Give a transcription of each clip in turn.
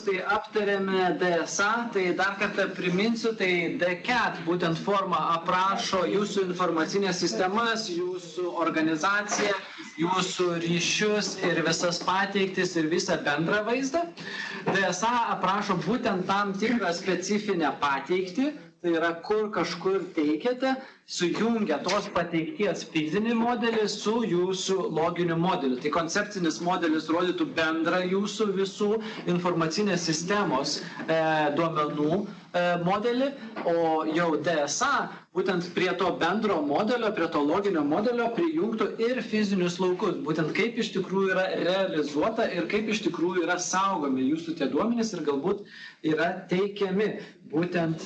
tai aptarėme DSA, tai dar kartą priminsiu, tai DCAT būtent forma aprašo jūsų informacinės sistemas, jūsų organizaciją, jūsų ryšius ir visas pateiktis ir visą bendrą vaizdą. DSA aprašo būtent tam tikrą specifinę pateikti, tai yra kur kažkur teikiate, sujungia tos pateikties fizinį modelį su jūsų loginiu modeliu. Tai koncepcinis modelis rodytų bendrą jūsų visų informacinės sistemos duomenų modelį, o jau DSA būtent prie to bendro modelio, prie to loginio modelio prijungtų ir fizinius laukus, būtent kaip iš tikrųjų yra realizuota ir kaip iš tikrųjų yra saugomi jūsų tie duomenys ir galbūt yra teikiami būtent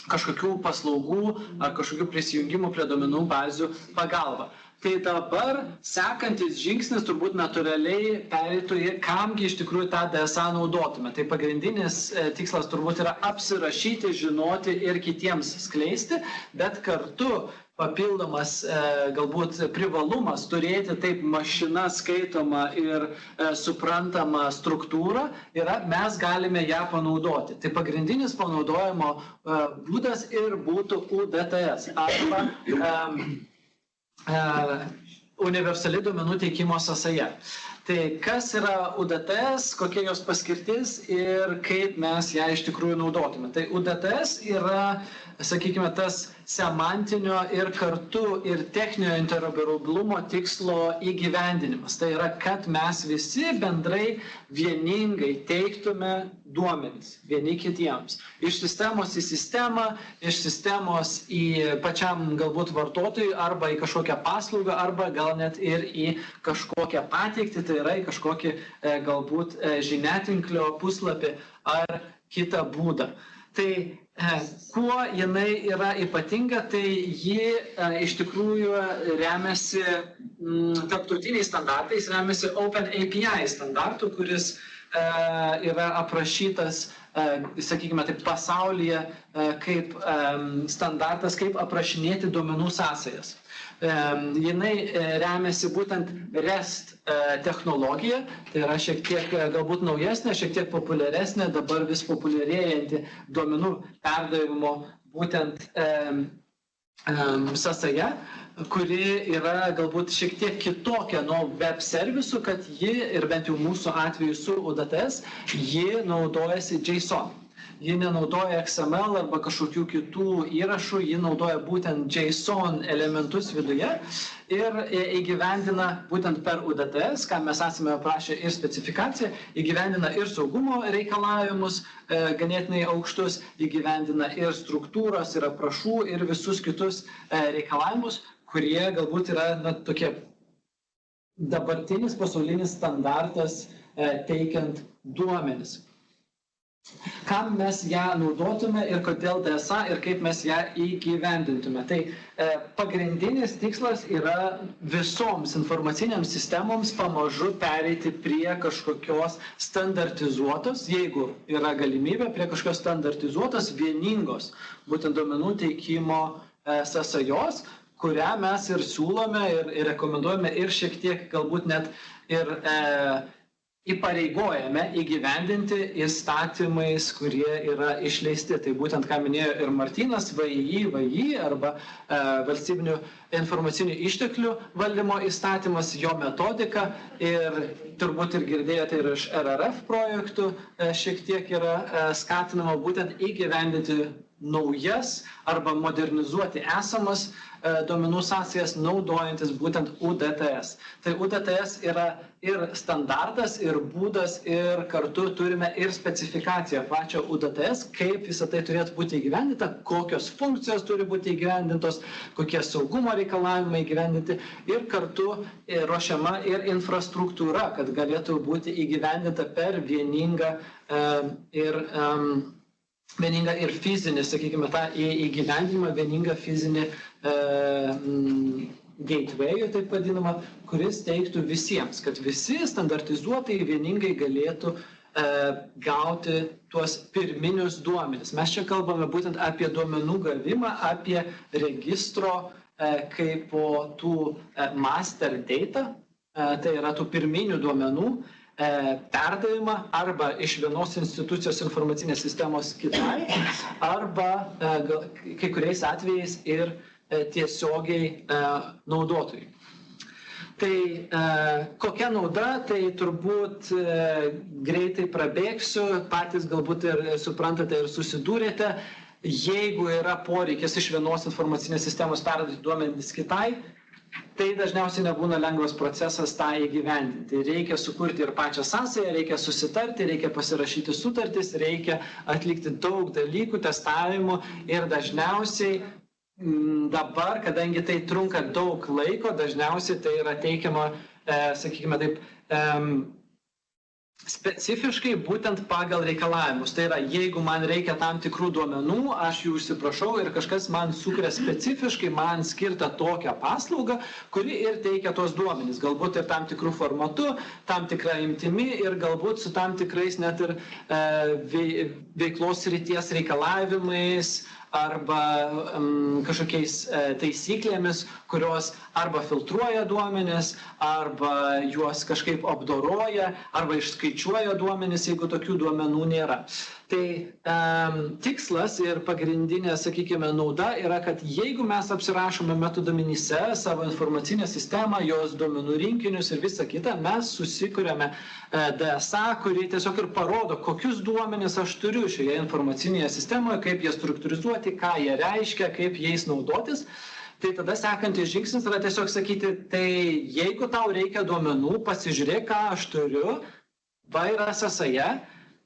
kažkokių paslaugų ar kažkokių prisijungimų prie duomenų bazių pagalba. Tai dabar sekantis žingsnis turbūt natūraliai pereitų į kamgi iš tikrųjų tą DSA naudotume. Tai pagrindinis tikslas turbūt yra apsirašyti, žinoti ir kitiems skleisti, bet kartu papildomas galbūt privalumas turėti taip mašina skaitomą ir suprantamą struktūrą yra, mes galime ją panaudoti. Tai pagrindinis panaudojimo būdas ir būtų UDTS arba universali duomenų teikimo sąsaja. Tai kas yra UDTS, kokia jos paskirtis ir kaip mes ją iš tikrųjų naudotume. Tai UDTS yra, sakykime, tas semantinio ir kartu ir techninio interoperabilumo tikslo įgyvendinimas. Tai yra, kad mes visi bendrai vieningai teiktume duomenis vieni kitiems. Iš sistemos į sistemą, iš sistemos į pačiam galbūt vartotojui arba į kažkokią paslaugą, arba gal net ir į kažkokią pateikti, tai yra į kažkokį galbūt žiniatinklio puslapį ar kitą būdą. Tai kuo jinai yra ypatinga, tai ji iš tikrųjų remiasi tarptautiniais standartais, remiasi OpenAPI standartu, kuris yra aprašytas, sakykime, taip pasaulyje kaip standartas, kaip aprašinėti duomenų sąsajas. Jinai remiasi būtent REST technologija, tai yra šiek tiek galbūt naujesnė, šiek tiek populiaresnė, dabar vis populiarėjanti duomenų perdavimo būtent sąsaja, kuri yra galbūt šiek tiek kitokia nuo web servisų, kad ji, ir bent jau mūsų atveju su UDTS, ji naudojasi JSON. Ji nenaudoja XML arba kažkokių kitų įrašų, ji naudoja būtent JSON elementus viduje ir įgyvendina būtent per UDTS, ką mes esame aprašę ir specifikaciją, įgyvendina ir saugumo reikalavimus ganėtinai aukštus, įgyvendina ir struktūros, ir aprašų, ir visus kitus reikalavimus, kurie galbūt yra tokie dabartinis pasaulinis standartas teikiant duomenis. Kam mes ją naudotume ir kodėl DSA ir kaip mes ją įgyvendintume. Tai pagrindinis tikslas yra visoms informacinėms sistemoms pamažu pereiti prie kažkokios standartizuotos, jeigu yra galimybė, prie kažkokios standartizuotos, vieningos būtent duomenų teikimo sąsajos, kurią mes ir siūlome ir rekomenduojame ir šiek tiek galbūt net ir įpareigojame įgyvendinti įstatymais, kurie yra išleisti. Tai būtent, ką minėjo ir Martynas, VII arba valstybinių informacinių išteklių valdymo įstatymas, jo metodika ir turbūt ir girdėjote ir iš RRF projektų šiek tiek yra skatinama būtent įgyvendinti naujas arba modernizuoti esamas duomenų sąsajas naudojantis būtent UDTS. Tai UDTS yra ir standartas, ir būdas, ir kartu turime ir specifikaciją pačio UDTS, kaip visą tai turėtų būti įgyvendinta, kokios funkcijos turi būti įgyvendintos, kokie saugumo reikalavimai įgyvendinti ir kartu ruošiama ir infrastruktūra, kad galėtų būti įgyvendinta per vieningą ir fizinį, sakykime, tą įgyvendinimą, vieningą fizinį gateway, taip vadinamą, kuris teiktų visiems, kad visi standartizuotai vieningai galėtų gauti tuos pirminius duomenis. Mes čia kalbame būtent apie duomenų gavimą, apie registro kaip po tų master data, tai yra tų pirminių duomenų perdavimą arba iš vienos institucijos informacinės sistemos kitai, arba kai kuriais atvejais ir tiesiogiai naudotojui. Tai kokia nauda, tai turbūt greitai prabėgsiu, patys galbūt ir suprantate ir susidūrėte, jeigu yra poreikis iš vienos informacinės sistemos perduoti duomenis kitai, tai dažniausiai nebūna lengvas procesas tą įgyvendinti. Reikia sukurti ir pačią sąsają, reikia susitarti, reikia pasirašyti sutartis, reikia atlikti daug dalykų, testavimų ir dažniausiai dabar, kadangi tai trunka daug laiko, dažniausiai tai yra teikiama, sakykime taip, specifiškai būtent pagal reikalavimus. Tai yra, jeigu man reikia tam tikrų duomenų, aš jų užsiprašau ir kažkas man sukuria specifiškai man skirtą tokią paslaugą, kuri ir teikia tos duomenys. Galbūt ir tam tikrų formatu, tam tikrą imtimi ir galbūt su tam tikrais net ir veiklos srities reikalavimais arba kažkokiais taisyklėmis, kurios arba filtruoja duomenis, arba juos kažkaip apdoroja, arba išskaičiuoja duomenis, jeigu tokių duomenų nėra. Tai tikslas ir pagrindinė, sakykime, nauda yra, kad jeigu mes apsirašome metaduomenyse savo informacinę sistemą, jos duomenų rinkinius ir visą kitą, mes susikuriame DSA, kuri tiesiog ir parodo, kokius duomenis aš turiu šioje informacinėje sistemoje, kaip jie struktūrizuoti, ką jie reiškia, kaip jais naudotis. Tai tada sekantis žingsnis yra tiesiog sakyti, tai jeigu tau reikia duomenų, pasižiūrėk, ką aš turiu, va yra sąsaja,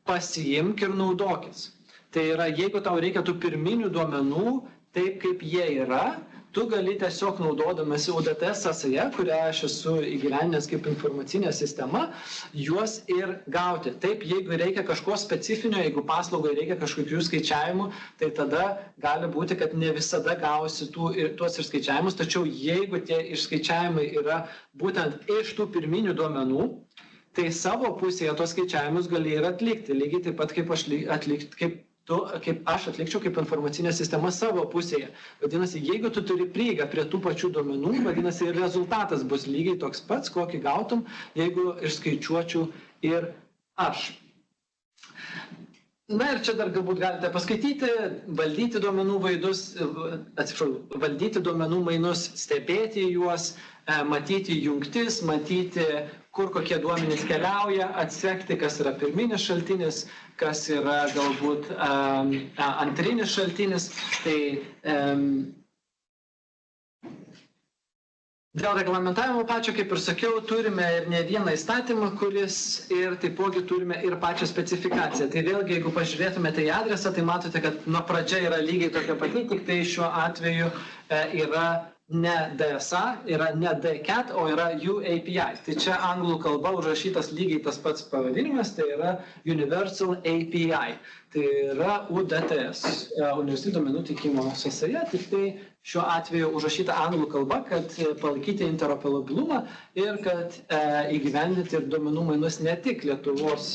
pasiimk ir naudokis. Tai yra, jeigu tau reikia tų pirminių duomenų, taip kaip jie yra, tu gali tiesiog naudodamas UDT sąsają, kurią aš esu įgyvendinęs kaip informacinė sistema, juos ir gauti. Taip, jeigu reikia kažko specifinio, jeigu paslaugai reikia kažkokių skaičiavimų, tai tada gali būti, kad ne visada gausi tuos išskaičiavimus, tačiau jeigu tie išskaičiavimai yra būtent iš tų pirminių duomenų, tai savo pusėje tos skaičiavimus gali ir atlikti, lygiai taip pat kaip aš atlikčiau kaip informacinė sistema savo pusėje. Vadinasi, jeigu tu turi prieigą prie tų pačių duomenų, vadinasi, ir rezultatas bus lygiai toks pats, kokį gautum, jeigu išskaičiuočiau ir aš. Na ir čia dar galbūt galite paskaityti, valdyti duomenų duomenų mainus, stebėti juos, matyti jungtis, matyti, kur kokie duomenys keliauja, atsekti, kas yra pirminis šaltinis, kas yra galbūt antrinis šaltinis. Tai dėl reglamentavimo pačio, kaip ir sakiau, turime ir ne vieną įstatymą, kuris ir taipogi turime ir pačią specifikaciją. Tai vėlgi, jeigu pažiūrėtumėte į adresą, tai matote, kad nuo pradžia yra lygiai tokia pati, tik tai šiuo atveju yra ne DSA, yra ne DCAT, o yra UAPI. Tai čia anglų kalba užrašytas lygiai tas pats pavadinimas, tai yra Universal API. Tai yra UDTS, Universali duomenų teikimo sąsaja, tik tai šiuo atveju užrašyta anglų kalba, kad palaikyti interoperabilumą ir kad įgyvendinti ir duomenų mainus ne tik Lietuvos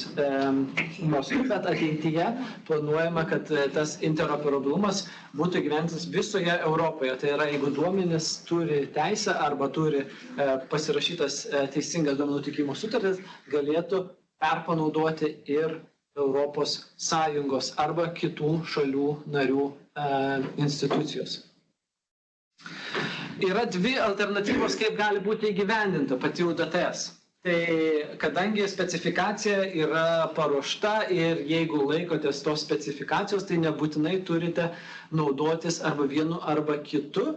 mastu, bet ateityje planuojama, kad tas interoperabilumas būtų įgyvendintas visoje Europoje. Tai yra, jeigu duomenys turi teisę arba turi pasirašytas teisingas duomenų teikimo sutartis, galėtų perpanaudoti ir Europos Sąjungos arba kitų šalių narių institucijos. Yra dvi alternatyvos, kaip gali būti įgyvendinta pati UDTS. Tai kadangi specifikacija yra paruošta ir jeigu laikotės tos specifikacijos, tai nebūtinai turite naudotis arba vienu arba kitu.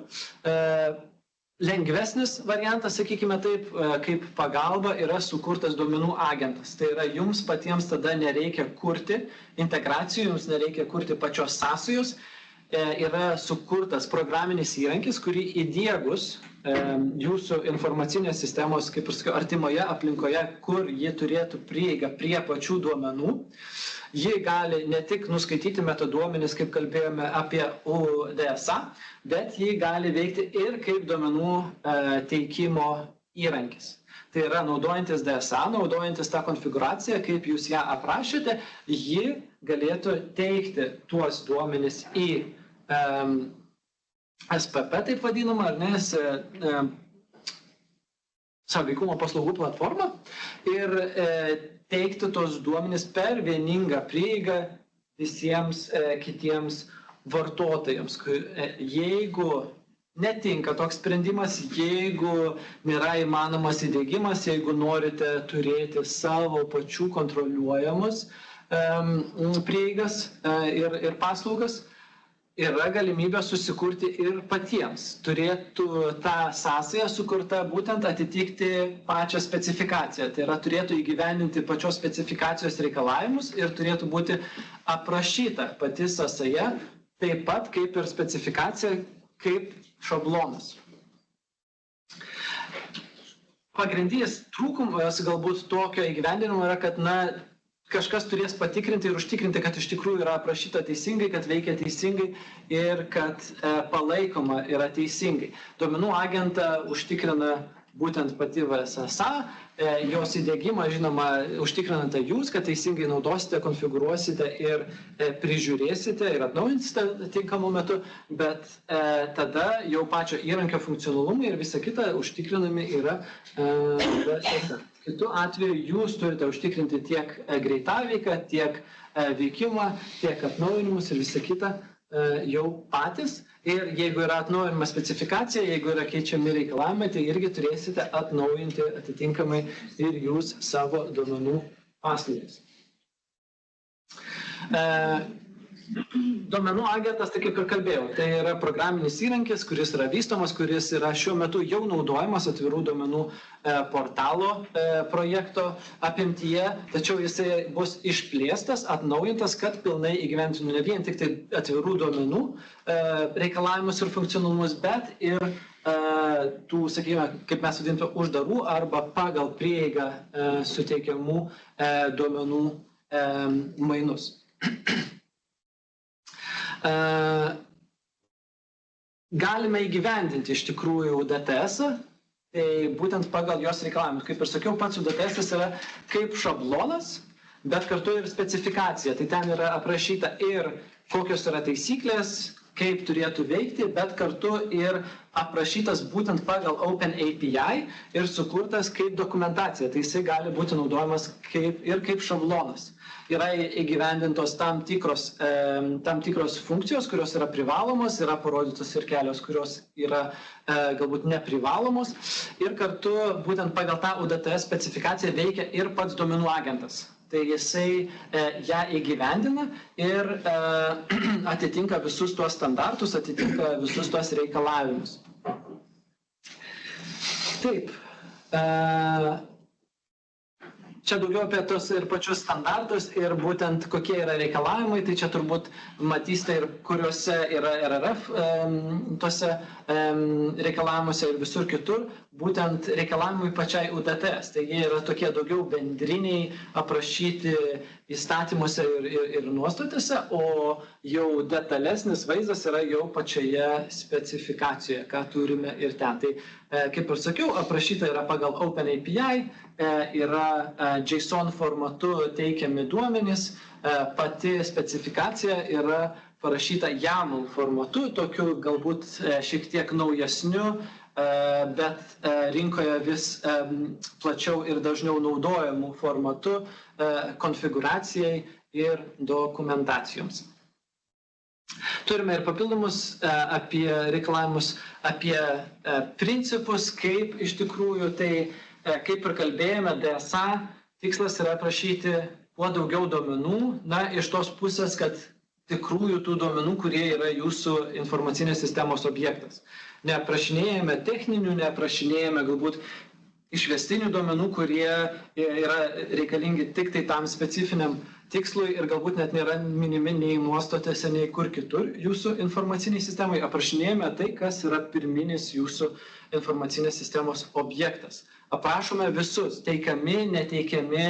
Lengvesnis variantas, sakykime taip, kaip pagalba yra sukurtas duomenų agentas. Tai yra, jums patiems tada nereikia kurti integracijų, jums nereikia kurti pačios sąsajos. Yra sukurtas programinis įrankis, kurį įdiegus jūsų informacinės sistemos, kaip ir sakiau, artimoje aplinkoje, kur ji turėtų prieigą prie pačių duomenų. Ji gali ne tik nuskaityti metaduomenis, kaip kalbėjome apie UDSA, bet ji gali veikti ir kaip duomenų teikimo įrankis. Tai yra, naudojantis DSA, naudojantis tą konfiguraciją, kaip jūs ją aprašėte, ji galėtų teikti tuos duomenis į SPP, taip vadinama, ar ne, sąveikumo paslaugų platformą ir teikti tos duomenys per vieningą prieigą visiems kitiems vartotojams. Jeigu netinka toks sprendimas, jeigu nėra įmanomas įdiegimas, jeigu norite turėti savo pačių kontroliuojamus prieigas ir paslaugas, yra galimybė susikurti ir patiems. Turėtų tą sąsają sukurta būtent atitikti pačią specifikaciją. Tai yra turėtų įgyvendinti pačios specifikacijos reikalavimus ir turėtų būti aprašyta pati sąsaja, taip pat kaip ir specifikacija, kaip šablonas. Pagrindinis trūkumas galbūt tokio įgyvendinimo yra, kad kažkas turės patikrinti ir užtikrinti, kad iš tikrųjų yra aprašyta teisingai, kad veikia teisingai ir kad palaikoma yra teisingai. Duomenų agentą užtikrina būtent pati VSSA, jos įdiegimą, žinoma, užtikrinate jūs, kad teisingai naudosite, konfigūruosite ir prižiūrėsite ir atnaujinsite tinkamu metu, bet tada jau pačio įrankio funkcionalumai ir visa kita užtikrinami yra VSSA. Kitu atveju jūs turite užtikrinti tiek greitaveiką, tiek veikimą, tiek atnaujinimus ir visą kitą jau patys. Ir jeigu yra atnaujinama specifikacija, jeigu yra keičiami reikalavimai, tai irgi turėsite atnaujinti atitinkamai ir jūs savo duomenų paslaugas. Duomenų agentas, tai kaip ir kalbėjau, tai yra programinis įrankis, kuris yra vystomas, kuris yra šiuo metu jau naudojamas atvirų duomenų portalo projekto apimtyje, tačiau jisai bus išplėstas, atnaujintas, kad pilnai įgyventintų ne vien tik tai atvirų duomenų reikalavimus ir funkcionalumus, bet ir tų, sakykime, kaip mes vadintume, uždarų arba pagal prieigą suteikiamų duomenų mainus. Galime įgyvendinti iš tikrųjų DTS-ą, tai būtent pagal jos reikalavimus. Kaip ir sakiau, pats DTS yra kaip šablonas, bet kartu ir specifikacija. Tai ten yra aprašyta ir kokios yra taisyklės, kaip turėtų veikti, bet kartu ir aprašytas būtent pagal OpenAPI ir sukurtas kaip dokumentacija. Tai jisai gali būti naudojamas kaip šablonas. Yra įgyvendintos tam tikros funkcijos, kurios yra privalomos, yra parodytos ir kelios, kurios yra galbūt neprivalomos. Ir kartu būtent pagal tą UDTS specifikaciją veikia ir pats duomenų agentas. Tai jisai ją įgyvendina ir atitinka visus tuos standartus, atitinka visus tuos reikalavimus. Taip. Čia daugiau apie tos ir pačius standartus ir būtent kokie yra reikalavimai, tai čia turbūt matysite ir kuriuose yra RRF tose reikalavimuose ir visur kitur, būtent reikalavimai pačiai UDTS. Tai jie yra tokie daugiau bendriniai, aprašyti įstatymuose ir nuostatose, o jau detalesnis vaizdas yra jau pačioje specifikacijoje, ką turime ir ten. Tai kaip ir sakiau, aprašyta yra pagal OpenAPI, yra JSON formatu teikiami duomenys, pati specifikacija yra parašyta YAML formatu, tokiu galbūt šiek tiek naujesniu, bet rinkoje vis plačiau ir dažniau naudojamų formatu konfigūracijai ir dokumentacijoms. Turime ir papildomus reikalavimus apie principus, kaip iš tikrųjų tai, kaip ir kalbėjome, DSA tikslas yra aprašyti kuo daugiau duomenų, iš tos pusės, kad tikrųjų tų duomenų, kurie yra jūsų informacinės sistemos objektas. Neaprašinėjame techninių, neaprašinėjame galbūt išvestinių duomenų, kurie yra reikalingi tik tai tam specifiniam tikslui ir galbūt net nėra minimi nei nuostatose, nei kur kitur jūsų informaciniai sistemai. Aprašinėjame tai, kas yra pirminis jūsų informacinės sistemos objektas. Aprašome visus, teikiami, neteikiami,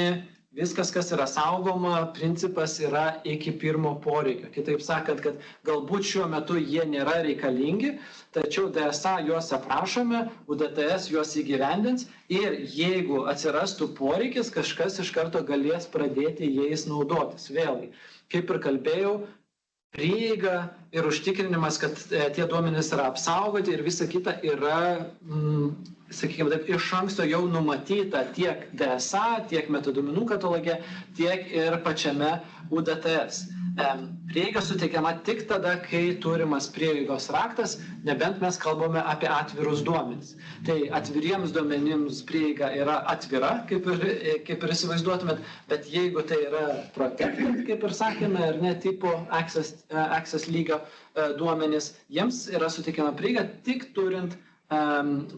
viskas, kas yra saugoma, principas yra iki pirmo poreikio. Kitaip sakant, kad galbūt šiuo metu jie nėra reikalingi, tačiau DSA juos aprašome, UDTS juos įgyvendins ir jeigu atsirastų poreikis, kažkas iš karto galės pradėti jais naudotis. Vėlgi, kaip ir kalbėjau, prieiga ir užtikrinimas, kad tie duomenys yra apsaugoti ir visa kita yra, sakykime taip, iš anksto jau numatyta tiek DSA, tiek metaduomenų kataloge, tiek ir pačiame UDTS. Prieiga suteikiama tik tada, kai turimas prieigos raktas, nebent mes kalbame apie atvirus duomenis. Tai atviriems duomenims prieiga yra atvira, kaip ir įsivaizduotumėt, bet jeigu tai yra protected, kaip ir sakėme, ar ne, tipo access lygio duomenis, jiems yra suteikiama prieiga tik turint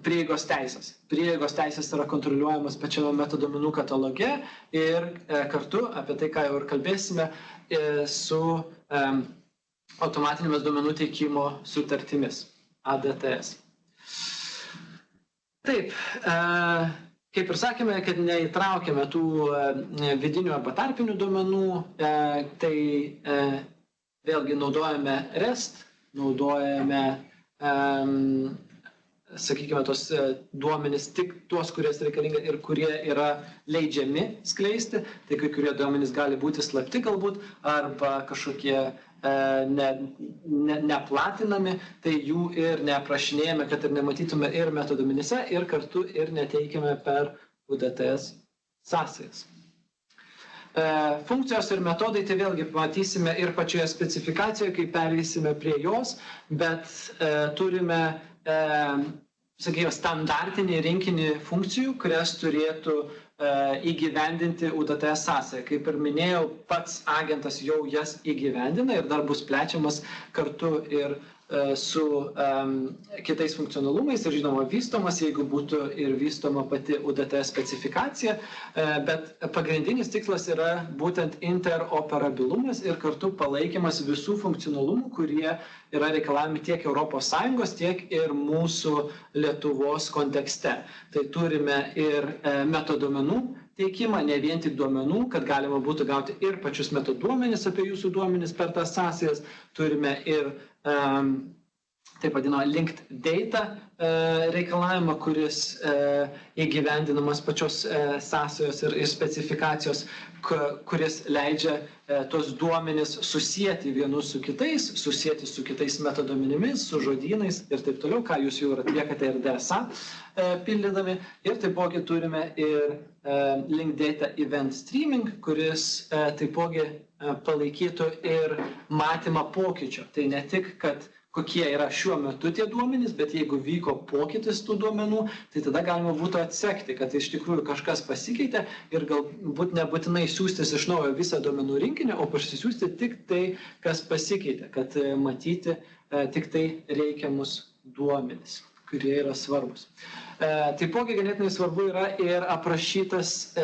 prieigos teisės. Prieigos teisės yra kontroliuojamas pačiame metaduomenų kataloge ir kartu, apie tai, ką jau ir kalbėsime, su automatinėmis duomenų teikimo sutartimis, ADTS. Taip, kaip ir sakėme, kad neįtraukėme tų vidinių arba tarpinių duomenų, tai vėlgi naudojame REST, naudojame sakykime, tos duomenys tik tuos, kurias reikalinga ir kurie yra leidžiami skleisti, tai kai kurie duomenys gali būti slapti galbūt, arba kažkokie neplatinami, tai jų ir neaprašinėjame, kad ir nematytume ir metaduomenyse, ir kartu ir neteikiame per UDTS sąsajas. Funkcijos ir metodai, tai vėlgi matysime ir pačioje specifikacijoje, kai pereisime prie jos, bet turime sakykime, standartinį rinkinį funkcijų, kurias turėtų įgyvendinti UDTS sąsaja. Kaip ir minėjau, pats agentas jau jas įgyvendina ir dar bus plečiamas kartu ir su kitais funkcionalumais ir žinoma vystomas, jeigu būtų ir vystoma pati UDTS specifikacija, bet pagrindinis tikslas yra būtent interoperabilumas ir kartu palaikymas visų funkcionalumų, kurie yra reikalavimi tiek ES, tiek ir mūsų Lietuvos kontekste. Tai turime ir metaduomenų teikimą, ne vien tik duomenų, kad galima būtų gauti ir pačius metaduomenis apie jūsų duomenis per tas sąsajas, turime ir taip vadinamą linked data reikalavimą, kuris įgyvendinamas pačios sąsajos ir specifikacijos, kuris leidžia tos duomenis susijęti vienus su kitais metaduomenimis, su žodynais ir taip toliau, ką jūs jau atliekate ir DSA pildydami. Ir taipogi turime ir linked data event streaming, kuris taipogi palaikytų ir matymą pokyčio. Tai ne tik, kad kokie yra šiuo metu tie duomenys, bet jeigu vyko pokytis tų duomenų, tai tada galima būtų atsekti, kad iš tikrųjų kažkas pasikeitė ir galbūt nebūtinai siųstis iš naujo visą duomenų rinkinį, o parsisiųsti tik tai, kas pasikeitė, kad matyti tik tai reikiamus duomenys, kurie yra svarbus. Taipogi ganėtinai svarbu yra ir aprašytas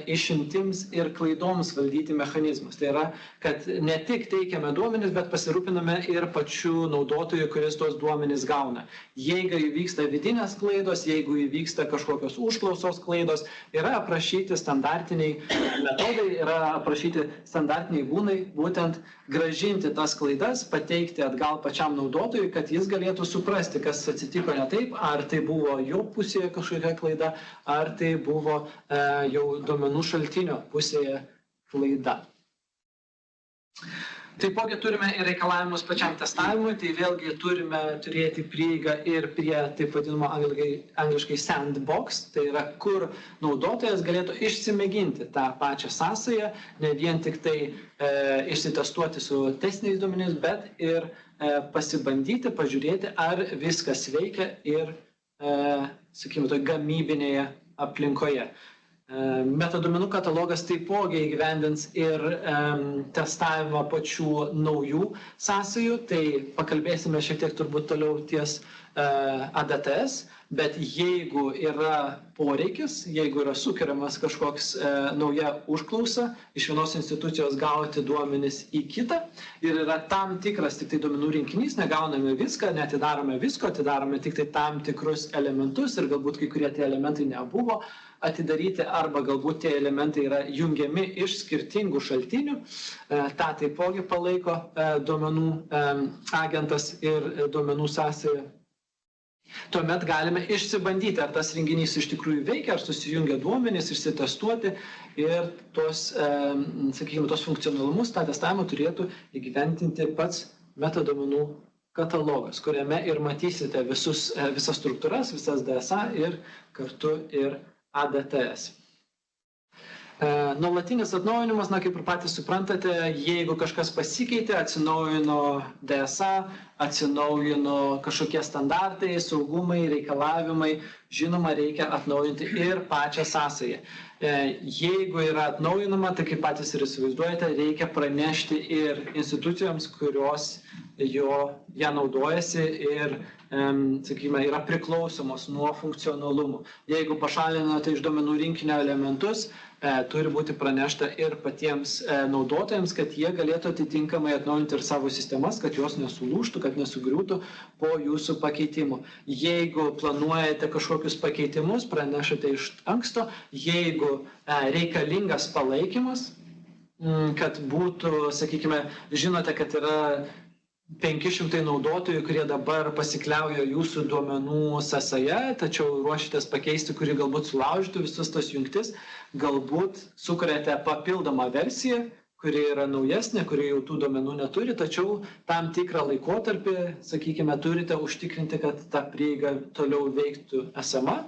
išimtims ir klaidoms valdyti mechanizmas. Tai yra, kad ne tik teikiame duomenis, bet pasirūpiname ir pačių naudotojų, kuris tos duomenis gauna. Jeigu įvyksta vidinės klaidos, jeigu įvyksta kažkokios užklausos klaidos, yra aprašyti standartiniai metodai, yra aprašyti standartiniai būdai, būtent grąžinti tas klaidas, pateikti atgal pačiam naudotojui, kad jis galėtų suprasti, kas atsitiko ne taip, ar tai buvo jo pusėje kažkokia klaida, ar tai buvo jau duomenų šaltinio pusėje klaida. Taipogi turime ir reikalavimus pačiam testavimui, tai vėlgi turime turėti prieigą ir prie taip vadinamo angliškai sandbox, tai yra, kur naudotojas galėtų išsimėginti tą pačią sąsają, ne vien tik tai išsitestuoti su testiniais duomenimis, bet ir pasibandyti, pažiūrėti, ar viskas veikia ir sakykime, toj gamybinėje aplinkoje. Metaduomenų katalogas taipogi įgyvendins ir testavimą pačių naujų sąsajų, tai pakalbėsime šiek tiek turbūt toliau ties ADTS, bet jeigu yra poreikis, jeigu yra sukeliamas kažkoks nauja užklausa iš vienos institucijos gauti duomenis į kitą ir yra tam tikras tik tai duomenų rinkinys, negauname viską, neatidarome visko, atidarome tik tai tam tikrus elementus ir galbūt kai kurie tie elementai nebuvo atidaryti arba galbūt tie elementai yra jungiami iš skirtingų šaltinių, tą taipogi palaiko duomenų agentas ir duomenų sąsaja. Tuomet galime išsibandyti, ar tas renginys iš tikrųjų veikia, ar susijungia duomenys, išsitestuoti ir tos, sakykime, tos funkcionalumus, tą testavimą turėtų įgyventinti pats metaduomenų katalogas, kuriame ir matysite visas struktūras, visas DSA ir kartu ir ADTS. Nuolatinis atnaujinimas, kaip ir patys suprantate, jeigu kažkas pasikeitė, atsinaujino DSA, atsinaujino kažkokie standartai, saugumai, reikalavimai, žinoma, reikia atnaujinti ir pačią sąsają. Jeigu yra atnaujinama, tai kaip patys ir įsivaizduojate, reikia pranešti ir institucijoms, kurios ją naudojasi ir, sakykime, yra priklausomos nuo funkcionalumų. Jeigu pašalinate iš duomenų rinkinio elementus, turi būti pranešta ir patiems naudotojams, kad jie galėtų atitinkamai atnaujinti ir savo sistemas, kad jos nesulūžtų, kad nesugriūtų po jūsų pakeitimų. Jeigu planuojate kažkokius pakeitimus, pranešate iš anksto. Jeigu reikalingas palaikymas, kad būtų, sakykime, žinote, kad yra 500 naudotojų, kurie dabar pasikliauja jūsų duomenų sąsaja, tačiau ruošitės pakeisti, kuri galbūt sulaužytų visas tas jungtis, galbūt sukuriate papildomą versiją, kuri yra naujesnė, kuri jau tų duomenų neturi, tačiau tam tikrą laikotarpį, sakykime, turite užtikrinti, kad ta prieiga toliau veiktų esama.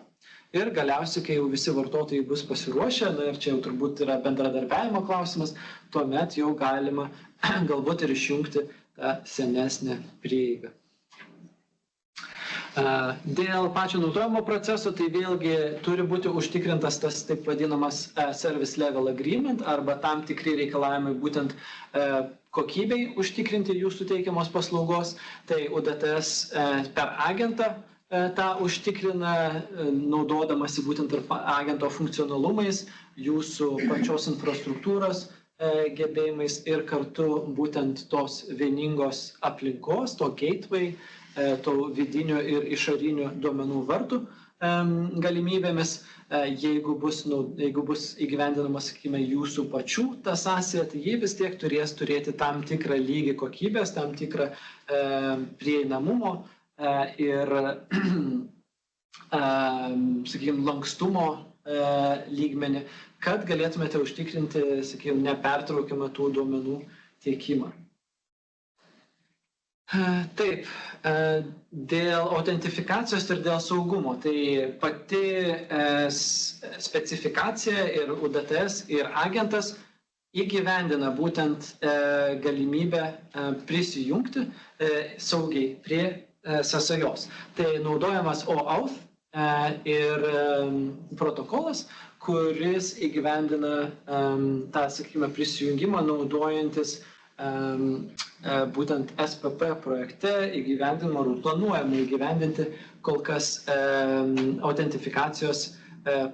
Ir galiausiai, kai jau visi vartotojai bus pasiruošę, ir čia jau turbūt yra bendradarbiavimo klausimas, tuomet jau galima galbūt ir išjungti tą senesnę prieigą. Dėl pačio naudojimo proceso, tai vėlgi turi būti užtikrintas tas taip vadinamas Service Level Agreement arba tam tikri reikalavimai būtent kokybei užtikrinti jūsų teikiamos paslaugos. Tai UDTS per agentą tą užtikrina, naudodamasi būtent ir agento funkcionalumais, jūsų pačios infrastruktūros gebėjimais ir kartu būtent tos vieningos aplinkos, to gateway, to vidinių ir išorinių duomenų vartų galimybėmis. Jeigu bus įgyvendinamas, sakykime, jūsų pačių ta sąsaja, tai jie vis tiek turės turėti tam tikrą lygį kokybės, tam tikrą prieinamumo ir, sakykime, lankstumo lygmenį, kad galėtumėte užtikrinti, sakykime, nepertraukiamą tų duomenų tiekimą. Taip, dėl autentifikacijos ir dėl saugumo, tai pati specifikacija ir UDTS ir agentas įgyvendina būtent galimybę prisijungti saugiai prie sąsajos. Tai naudojamas OAuth ir protokolas, kuris įgyvendina tą, sakykime, prisijungimą naudojantis būtent SPP projekte įgyvendinimo ar planuojama įgyvendinti kol kas autentifikacijos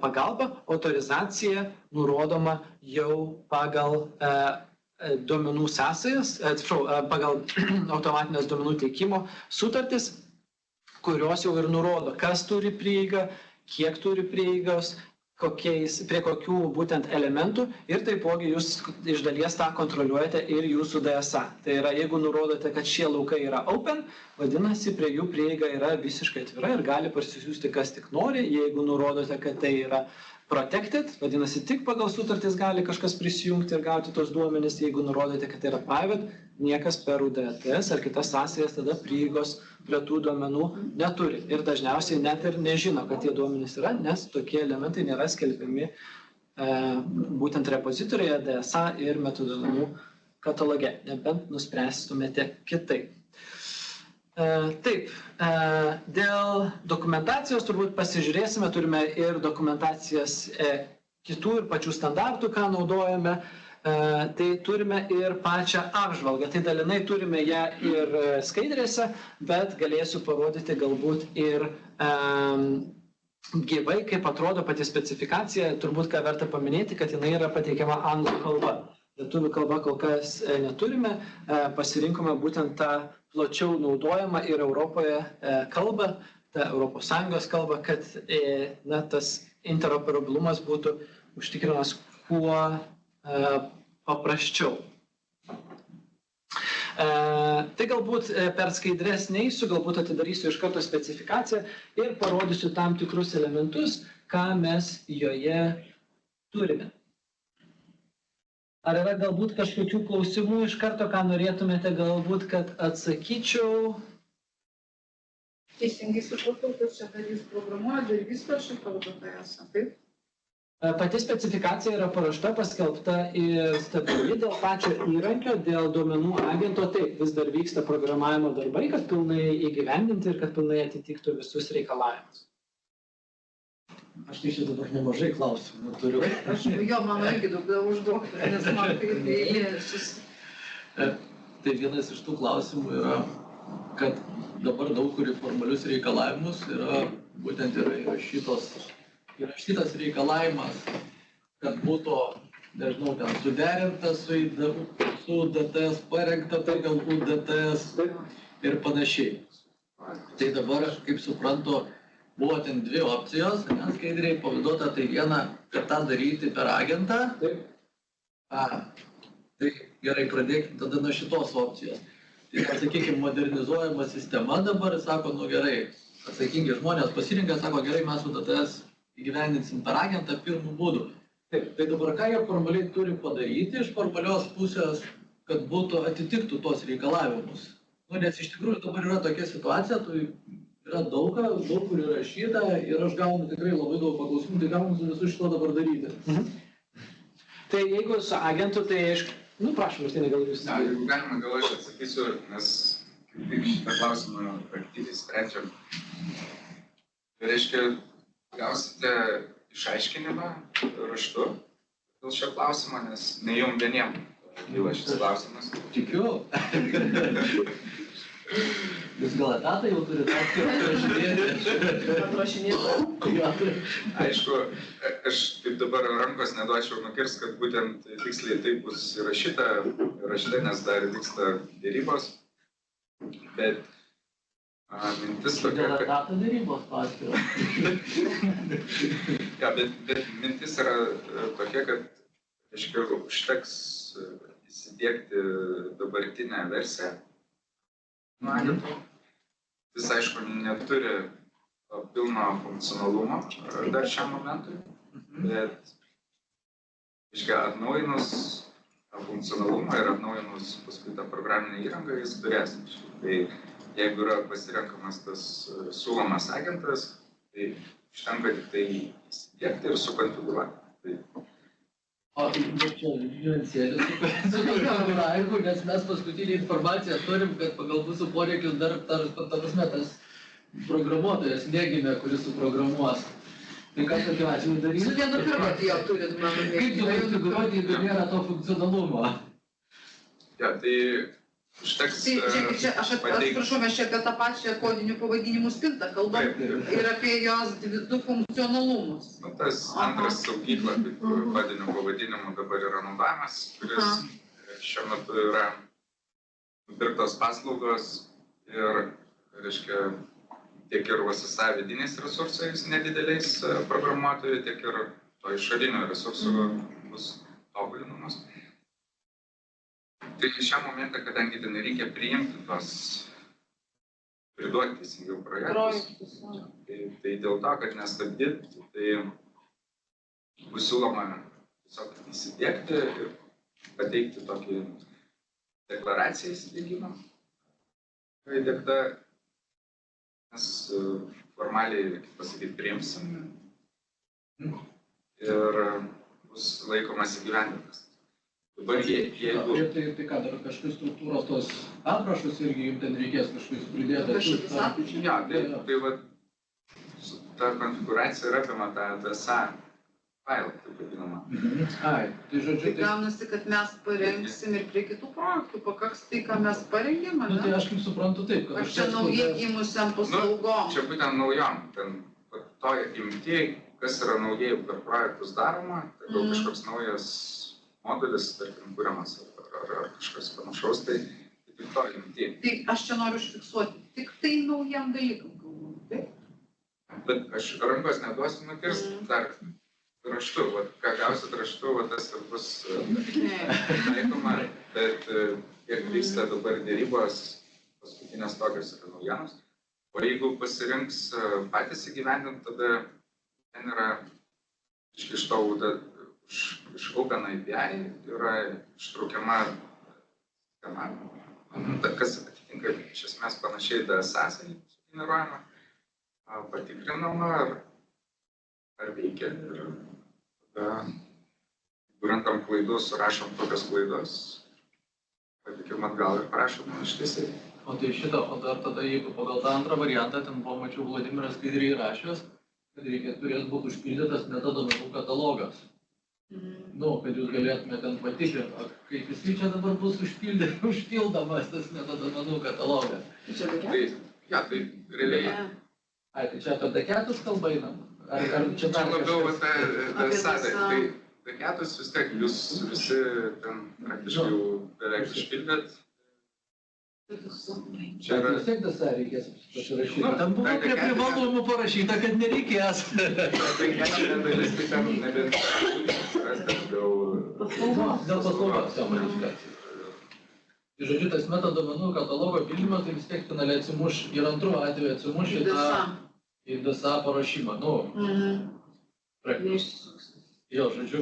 pagalba. Autorizacija nurodoma jau pagal duomenų sąsajas, pagal automatinės duomenų teikimo sutartis, kurios jau ir nurodo, kas turi prieigą, kiek turi prieigos, prie kokių būtent elementų ir taipogi jūs iš dalies tą kontroliuojate ir jūsų DSA. Tai yra, jeigu nurodote, kad šie laukai yra open, vadinasi, prie jų prieiga yra visiškai atvira ir gali parsisiųsti kas tik nori. Jeigu nurodote, kad tai yra protected, vadinasi, tik pagal sutartis gali kažkas prisijungti ir gauti tos duomenis. Jeigu nurodote, kad tai yra private, niekas per UDTS ar kitas sąsajas tada prieigos prie tų duomenų neturi. Ir dažniausiai net ir nežino, kad tie duomenys yra, nes tokie elementai nėra skelbiami būtent repozitorėje, DSA ir metaduomenų kataloge, nebent nuspręstumėte kitaip. Taip, dėl dokumentacijos turbūt pasižiūrėsime, turime ir dokumentacijas kitų ir pačių standartų, ką naudojame. Tai turime ir pačią apžvalgą. Tai dalinai turime ją ir skaidrėse, bet galėsiu parodyti galbūt ir gyvai, kaip atrodo pati specifikacija. Turbūt ką verta paminėti, kad jinai yra pateikiama anglų kalba. Lietuvių kalba kol kas neturime, pasirinkome būtent tą plačiau naudojamą ir Europoje kalbą, tą ES kalbą, kad tas interoperabilumas būtų užtikrinamas kuo paprasčiau. Tai galbūt per skaidrės neisiu, galbūt atidarysiu iš karto specifikaciją ir parodysiu tam tikrus elementus, ką mes joje turime. Ar yra galbūt kažkokių klausimų iš karto, ką norėtumėte galbūt, kad atsakyčiau? Teisingai supratau, kad čia dar jūs programuoja, dar visko šitą UDTS, taip? Pati specifikacija yra paruošta, paskelbta ir stabili dėl pačio įrankio, dėl duomenų agento, taip, vis dar vyksta programavimo darbai, kad pilnai įgyvendinti ir kad pilnai atitiktų visus reikalavimus. Aš tai čia dabar nemažai klausimų turiu. Jo, mano irgi daug užduokti, nes man tai eilėšis. Tai vienas iš tų klausimų yra, kad dabar daug kur į formalius reikalavimus yra būtent yra įrašytas reikalavimas, kad būtų, nežinau, ten suderinta su DTS, parengta pagal UDTS ir panašiai. Tai dabar, kaip suprantu, buvo ten dvi opcijos, nes skaidriai pavaduota, tai viena, kad tą daryti per agentą. Tai gerai, pradėkime tada nuo šitos opcijos. Tai, sakykime, modernizuojama sistema dabar, sako, nu gerai, atsakingi žmonės pasirinka, sako, gerai, mes UDTS įgyvendinsim per agentą pirmų būdų. Taip, tai dabar ką jie formaliai turi padaryti iš formalios pusės, kad būtų atitiktų tos reikalavimus? Nu, nes iš tikrųjų dabar yra tokia situacija, tai yra daug kur įrašyta ir aš gaunu tikrai labai daug paklausimų, tai ką mums visu šito dabar daryti? Tai jeigu su agentu, tai nu, prašom, Martynai, gal jūs... Jeigu galima, gal aš atsakysiu, nes kaip tik šitą klausimą aktyviai sprendžiam. Tai reiškia, gausite išaiškinimą raštu dėl šio klausimo, nes ne jum vieniem kyla šis klausimas. Tikiu. Jūs gal etatą jau turite atrašinėti? Aišku, aš kaip dabar rankos neduočiau nukirs, kad būtent tiksliai taip bus įrašyta, nes dar vyksta dėrybos, bet mintis tokia, kad... Etatą dėrybos paskiria. Ja, bet mintis yra tokia, kad, aiškiai, užteks įsidiegti dabartinę versiją. Jis, aišku, neturi pilno funkcionalumo dar šiam momentui, bet, aiškiai, atnaujinus funkcionalumą ir atnaujinus paskui tą programinę įrangą, jis turės. Tai jeigu yra pasirenkamas tas siūlomas agentas, tai užtenka tik tai įsidiegti ir sukonfigūruoti. O čia niuansėlis su konfigūravimu, nes mes paskutinį informaciją turim, kad pagal mūsų poreikius dar tas programuotojas negimė, kuris suprogramuos. Tai ką tokiu atveju daryti? Su vienu pirmąjį jau turit, mano mėgti. Kaip tu konfigūruoti, jeigu nėra to funkcionalumo? Ja, tai užteks... Čia, aš atsiprašau, mes čia apie tą pačią kodinių pavadinimų spintą kalbam ir apie jos du funkcionalumus. Tas antras saugykla, kaip kodinių pavadinimų dabar yra naudojamas, kuris šiuo metu yra nupirktos paslaugos ir, reiškia, tiek ir VSSA vidiniais resursais nedideliais programuotojų, tiek ir to išorinių resursų bus tobulinamas. Tai šiam momentą, kadangi ten reikia priimti tos, priduoti teisingiau projektus, tai dėl to, kad nestabdyti, tai bus siūloma tiesiog įsidiegti ir pateikti tokį deklaraciją įsidiegimą. Įdiegta, mes formaliai, kaip pasakyti, priimsim ir bus laikomas įgyvendintas. Dabar jeigu... Tai ką, dar kažkokios struktūros tos aprašus irgi jums ten reikės kažkokius pridėti? Ja, tai va, ta konfigūracija yra apima tą DSA failą, taip vadinamą. Tai žodžiu... Tai gaunasi, kad mes parengsim ir prie kitų projektų, pakaks tai, ką mes parengėm, ne? Nu, tai aš kaip suprantu taip, kad... Aš čia naujai gimusiam paslaugom. Čia būtent naujom, ten toje imti, kas yra naujai per projektus daroma, tai gal kažkoks naujas modulis, tarkim, kuriamas ar kažkas panašaus, tai tik to imti. Tai aš čia noriu užfiksuoti, tik tai naujam dalykam kalbam, taip? Bet aš rankos neduosiu nukirst dar raštu, ką gausit raštu, tas ir bus taikoma, bet kiek vyksta dabar dėrybos, paskutinės tokios yra naujienos. O jeigu pasirinks patys įgyvendinti, tada ten yra iš to iš OpenAPI yra ištraukiama tema, kas atitinka iš esmės panašiai DSA generuojama, patikrinama, ar veikia ir tada, jeigu randam klaidų, surašom tokias klaidas, patikim atgal ir prašom ištaisyti. O tai šitą, o dar tada, jeigu pagal tą antrą variantą, ten buvo, mačiau, Vladimiras skaidriai rašęs, kad turės būti užpildytas metadomenų katalogas. Nu, kad jūs galėtumėte ten patikrinti, kaip jisai čia dabar bus užpildomas tas metadomenų katalogas. Tai realiai. Ai, tai čia apie D4 kalba einam? Ar čia dar labiau kažkas? tai D4 vis tiek jūs visi ten praktiškai jau beveik išpildėt. Čia vis tiek DSA reikės pasirašyti. Ten buvo prie privalumų parašyta, kad nereikės. Tai ketvirta dalis, tai ten nebent dėl paslaugos komunikacijos. Tai žodžiu, tas metadomenų katalogo pildymas, tai vis tiek finaliai atsimuš ir antrų atveju atsimuš į DSA parašymą. Jo, žodžiu,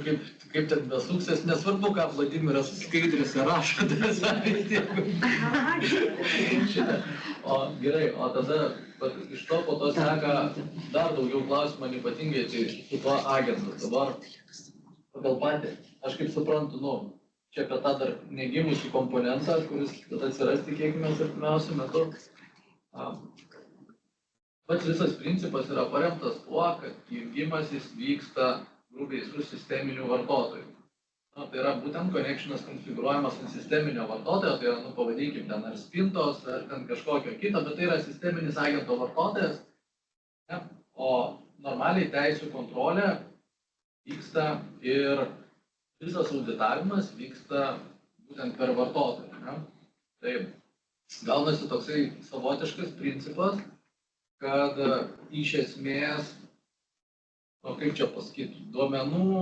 kaip ten besuksės, nesvarbu, ką Vladimiras skaidrėse rašo DSA vis tiek. O gerai, o tada iš to po to seka dar daugiau klausimų, man ypatingai tai su tuo agentu. Dabar pagal patį, aš kaip suprantu, čia apie tą dar negimusį komponentą, kuris atsiras tikėkime artimiausiu metu. Pats visas principas yra paremtas tuo, kad jungimasis vyksta grubiai su sisteminiu vartotoju. Tai yra būtent connectionas konfigūruojamas ant sisteminio vartotojo, tai yra, pavadinkim, ten ar spintos, ar ten kažkokio kito, bet tai yra sisteminis agento vartotojas. O normaliai teisių kontrolė vyksta ir visas auditavimas vyksta būtent per vartotoją. Tai gaunasi toksai savotiškas principas, kad iš esmės, kaip čia pasakyti, duomenų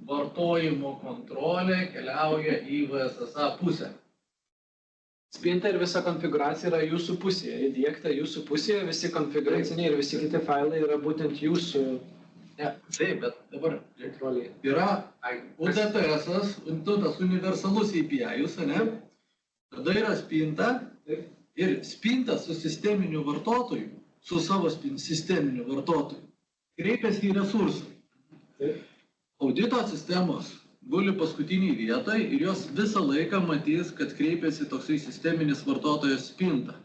vartojimo kontrolė keliauja į VSSA pusę. Spinta ir visa konfiguracija yra jūsų pusėje, įdiegta jūsų pusėje, visi konfiguraciniai ir visi kiti failai yra būtent jūsų. Taip, bet dabar yra UDPS-as, tas universalus API-us, tada yra spinta ir spinta su sisteminiu vartotoju, su savo sisteminiu vartotoju, kreipiasi į resursą. Audito sistemos guli paskutiniai vietai ir jos visą laiką matys, kad kreipiasi toksai sisteminis vartotojas spinta.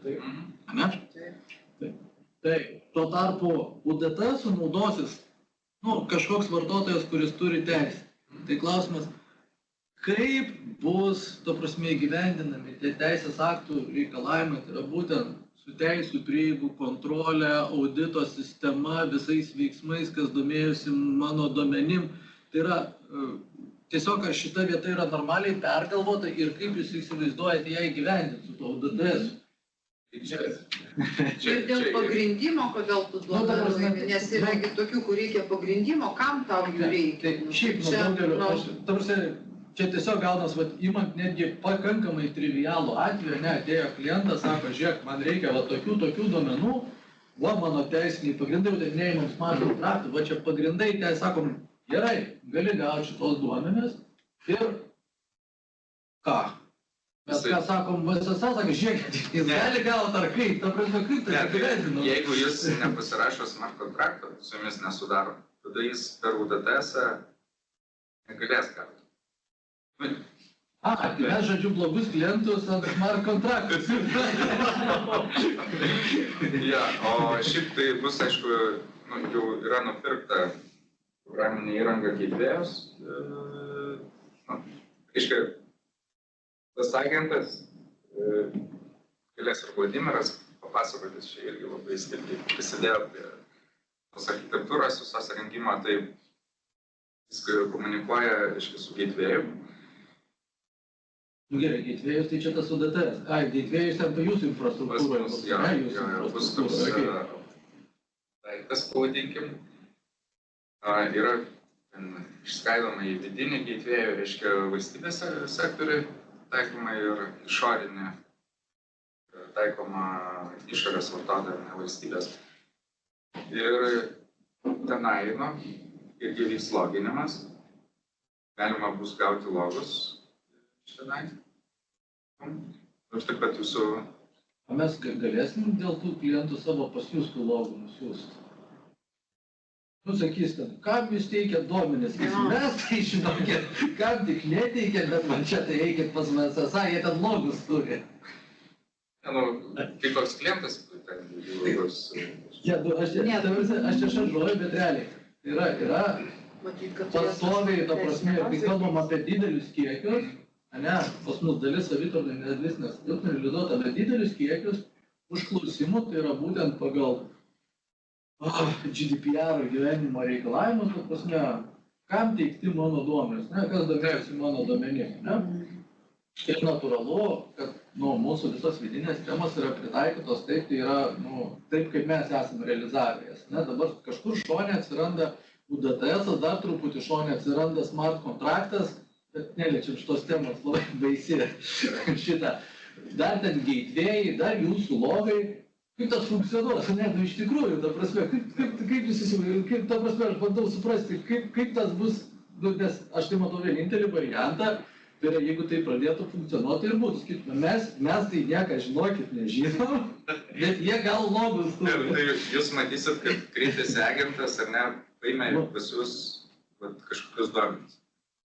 Tai tuo tarpu UDT sunaudosis kažkoks vartotojas, kuris turi teisę. Tai klausimas, kaip bus, įgyvendinami tie teisės aktų reikalavimai, tai yra būtent su teisų prieigų kontrolė, audito sistema, visais veiksmais, kas domėjusi mano duomenim. Tai yra, tiesiog ar šita vieta yra normaliai pergalvota ir kaip jūs įsivaizduojate ją įgyvendinti su to UDT-su. Ir dėl pagrindimo, kodėl tu duomenų, nes yra tokių, kur reikia pagrindimo, kam tau jų reikia? Šiaip nuo daugelio, čia tiesiog gaunas, imant netgi pakankamai trivialų atveju, atėjo klientas, sako, žiūrėk, man reikia tokių duomenų, mano teisiniai pagrindai, neįmams mažą kontraktą, čia pagrindai, tai sakom, gerai, gali gauti šitos duomenis ir ką? Mes ką sakom, VSSA sako, žiūrėkit, jis gali gauti ar kaip, ta prasme, kaip tai įgyvendinama. Jeigu jis nepasirašo smart kontraktą, su jumis nesudaro, tada jis per UDT-są negalės gauti. Tai mes žodžiu blogus klientus ant smart kontraktus. O šiaip tai bus, aišku, jau yra nupirkta programinė įranga Gateway'us. Reiškia, tas agentas, galės ir Vladimiras papasakotis, čia irgi labai stipriai prisidėjo prie tos architektūros, visos rengimo, tai jis komunikuoja su Gateway'u. Gerai, Gateway'us tai čia tas UDT-as. Gateway'us ten tai jūsų infrastruktūroje. Bus toks daiktas, pavadinkim. Yra išskaidoma į vidinį Gateway'ų, reiškia valstybės sektoriui taikoma ir išorinė taikoma išorės vartotojų, ne valstybės. Ir tenai irgi vyks loginimas. galima bus gauti logus iš tenai. Ir taip pat jūsų... O mes galėsim dėl tų klientų savo pasiūstų logų nusiųsti? Nu, sakys, kad kam jūs teikiat duomenis? Mes tai žinokit, kam tik neteikiat, bet man čia tai eikit pas MSSA, jie ten logus turi. Kaip toks klientas, ten logus... Aš čia šaržuoju, bet realiai. Yra pastoviai, ta prasme, kai kalbam apie didelius kiekius, pas mus dalis savitarnai, dalis nerealizuota, bet didelius kiekius užklausimų, tai yra būtent pagal GDPR gyvenimo reikalavimus, ta prasme, kam teikti mano duomenis, kas domėjosi mano duomenim. Ir natūralu, kad mūsų visos vidinės sistemos yra pritaikytos taip, tai yra taip, kaip mes esame realizavęs. Dabar kažkur šone atsiranda UDTS, dar truputį šone atsiranda smart kontraktas, bet neliečiam šitos temos, labai baisi šitą. Dar ten gateway, dar jūsų logai, kaip tas funkcionuos, iš tikrųjų, ta prasme, kaip jūs įsivaizduojate, ta prasme, aš bandau suprasti, kaip tas bus, nes aš tai matau vienintelį variantą, tai yra, jeigu tai pradėtų funkcionuoti ir būtų. Mes tai nieką žinokit nežinom, bet jie gal logus turi. Tai jūs matysit, kad kreipėsi agentas ar ne, paėmė visus kažkokius duomenis.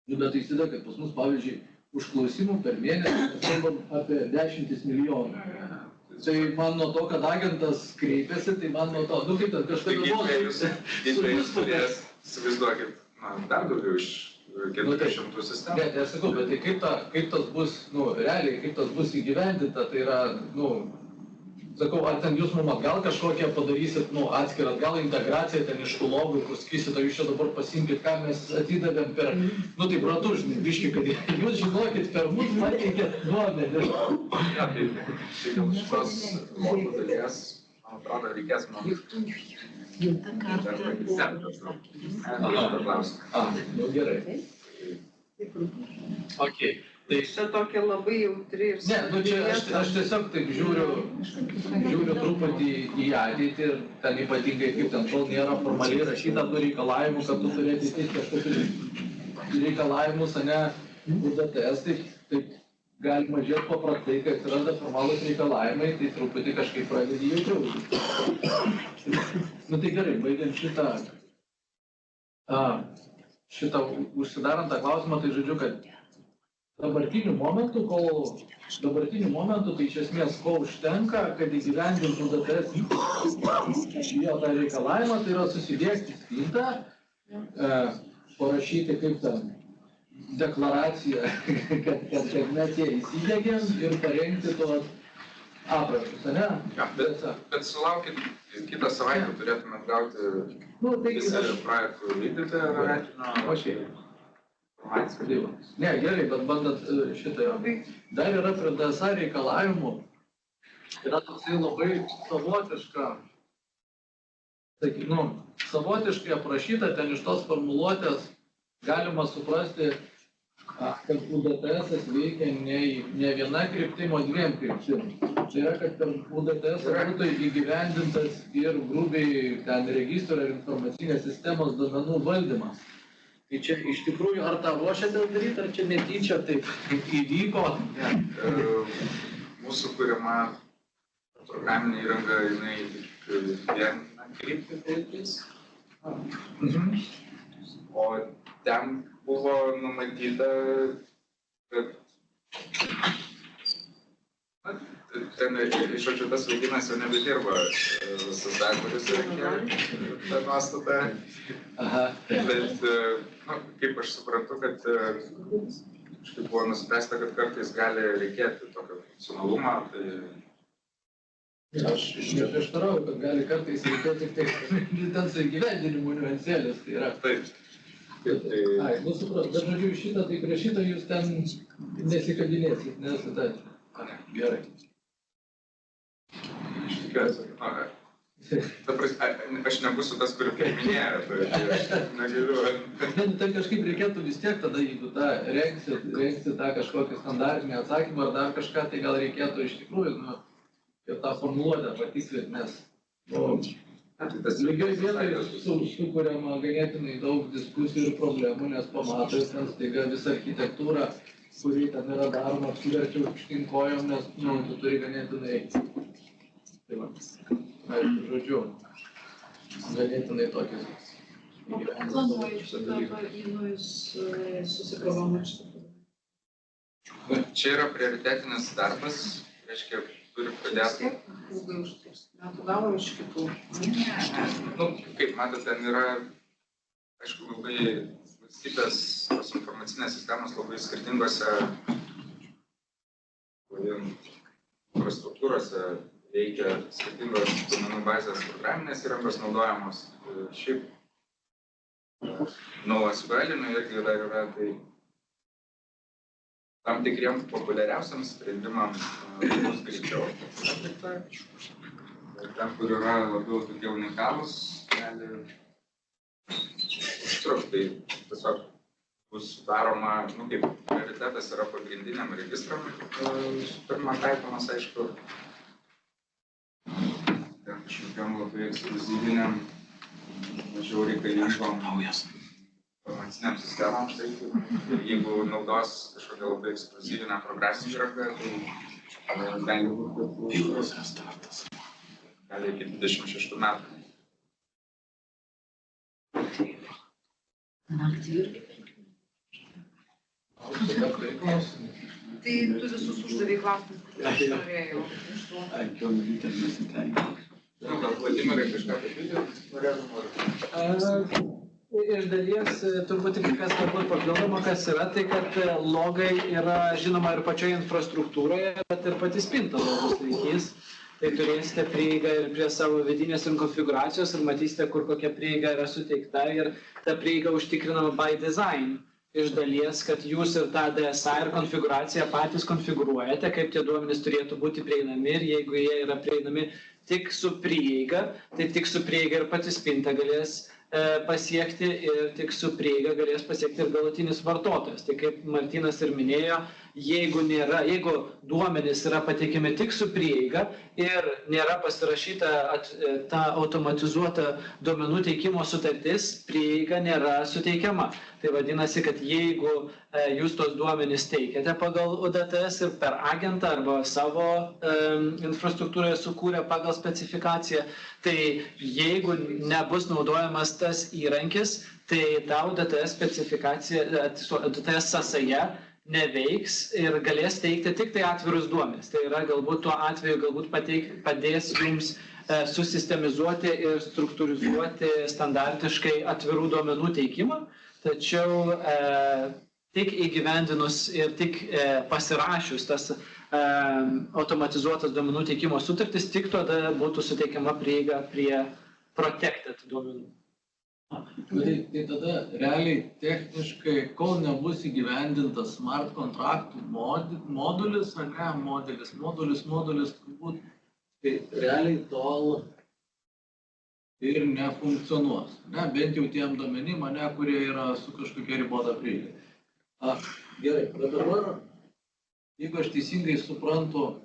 Bet tai įsideda, kad pas mus, pavyzdžiui, užklausimų per mėnesį mes kalbam apie 10 milijonų. Tai man nuo to, kad agentas kreipėsi, tai man nuo to, kaip ten kažkada buvo. Jūs turės, įsivaizduokit, dar daugiau iš 400 sistemų. Ne, tai aš sakau, bet tai kaip tas bus, realiai, kaip tas bus įgyvendinta, tai yra, sakau, ar ten jūs mums atgal kažkokią padarysit, atskirą atgal integraciją ten iš tų logų, kur skysit, o jūs čia dabar pasimkit, ką mes atidavėm per, tai bratu, žinai, biški, kad jūs žinokit, per mus pateikėt duomenį. Ja, tai dėl šitos logų dalies, man atrodo, reikės gerai. Okay. Tai čia tokia labai jautri ir... Ne, čia aš tiesiog taip žiūriu truputį į ateitį ir ten ypatingai kaip ten kol nėra formaliai rašyta tų reikalavimų, kad tu turėti kažkokius reikalavimus, UDTS, tai galima žiūrėti paprastai, kai atsiranda formalūs reikalavimai, tai truputį kažkaip pradedi jautriau. Tai gerai, baigiant šitą užsidarant tą klausimą, tai žodžiu, kad dabartiniu momentu, tai iš esmės ko užtenka, kad įgyvendintų UDTS jo tą reikalavimą, tai yra susidėkti spintą, parašyti kaip ten deklaraciją, kad mes ją įsidėgėm ir parengti tuos aprašus, ne? Bet sulaukit, kitą savaitę turėtume gauti visą projektų vykdytoją ratinio informaciją. Ne, gerai, bet bandant šitą jau. Dar yra prie DSA reikalavimų, yra toksai labai savotiškai aprašyta, ten iš tos formuluotės galima suprasti, kad UDTS veikia ne viena kryptim, o dviem kryptim. Tai yra, kad per UDTS būtų įgyvendintas ir grubiai ten registro ir informacinės sistemos duomenų valdymas. Tai čia iš tikrųjų, ar tą ruošiatės daryti, ar čia netyčia taip įvyko? Mūsų kuriama programinė įranga, jinai tik vieną kryptį kreiptis. O ten buvo numatyta, kad ten, žodžiu, tas vaikinas jau nebedirba SSA, kuris reikia tą nuostatą. Bet, kaip aš suprantu, kad kažkaip buvo nuspręsta, kad kartais gali reikėti tokio funkcionalumo, tai aš neprieštarauju, kad gali kartais reikėti tik ten su įgyvendinimu niuansėlis, tai yra. Taip. Supras, bet žodžiu, šitą, tai prie šitą jūs ten nesikabinėsit, nesitačiu. Gerai. Aš tikiuosi. Aš nebūsiu tas, kurį priminėjo, tai aš negaliu. Tai kažkaip reikėtų vis tiek tada, jeigu rengsi tą kažkokį standartinį atsakymą ar dar kažką, tai gal reikėtų iš tikrųjų ir tą formuluotę patikslinti, nes Tai tas Lygiai vietoj sukuriama ganėtinai daug diskusijų ir problemų, nes pamatai ten staiga visą architektūrą, kuri ten yra daroma, apsiverčia aukštyn kojom, nes tu turi ganėtinai. Tai va, žodžiu, ganėtinai tokius. Planuoju šitą įnojus susikrovamą šitą. Čia yra prioritetinis darbas, reiškia, turi pradėti. Ilgai užtruks. Metų galo iš kitų. Kaip matote, ten yra, aišku, labai valstybės tos informacinės sistemos labai skirtingose infrastruktūrose veikia skirtingos duomenų bazės programinės įrangos naudojamos. Šiaip NoSQL-inių irgi yra tai tam tikriems populiariausiams sprendimams bus greičiau. Ten, kur yra labiau tokie unikalūs, gali užtrukti. Tai tiesiog bus daroma, kaip prioritetas yra pagrindiniam registram, pirmą taikomas, aišku, ten kažkokiam labai ekskliuzyviniam, mažiau reikalingom informaciniam sistemam, tai jeigu naudos kažkokią labai ekskliuzyvinę programinę įrangą, tai gali būti gali iki 26 metų. Tai tu visus uždavai klausimus, kuriuos aš norėjau. Gal Vladimirai kažką papildyti norėtum? Iš dalies turbūt tik kas galbūt papildoma, kas yra, tai kad logai yra žinoma ir pačioje infrastruktūroje, bet ir pati spinta logus laikys. Tai turėsite prieigą ir prie savo vidinės konfiguracijos ir matysite, kur kokia prieiga yra suteikta ir ta prieiga užtikrinama by design. Iš dalies, kad jūs ir tą DSA ir konfiguraciją patys konfigūruojate, kaip tie duomenys turėtų būti prieinami ir jeigu jie yra prieinami tik su prieiga, tai tik su prieiga ir pati spinta galės pasiekti ir tik su prieiga galės pasiekti ir galutinis vartotojas. Tai kaip Martynas ir minėjo, jeigu duomenys yra pateikiami tik su prieiga ir nėra pasirašyta ta automatizuota duomenų teikimo sutartis, prieiga nėra suteikiama. Tai vadinasi, kad jeigu jūs tos duomenys teikiate pagal UDTS ir per agentą arba savo infrastruktūroje sukūrę pagal specifikaciją, tai jeigu nebus naudojamas tas įrankis, tai ta UDTS specifikacija, UDTS sąsaja neveiks ir galės teikti tik tai atvirus duomenis. Tai yra galbūt tuo atveju padės jums susistemizuoti ir struktūrizuoti standartiškai atvirų duomenų teikimą, tačiau tik įgyvendinus ir tik pasirašius tas automatizuotas duomenų teikimo sutartis, tik tada būtų suteikiama prieiga prie protected duomenų. Tai tada realiai techniškai, kol nebus įgyvendintas smart kontraktų modulis, ar ne, modulis, turbūt, tai realiai tol ir nefunkcionuos. Ne, bent jau tiem duomenim, kurie yra su kažkokia ribota prieiga. Gerai, bet dabar, jeigu aš teisingai suprantu,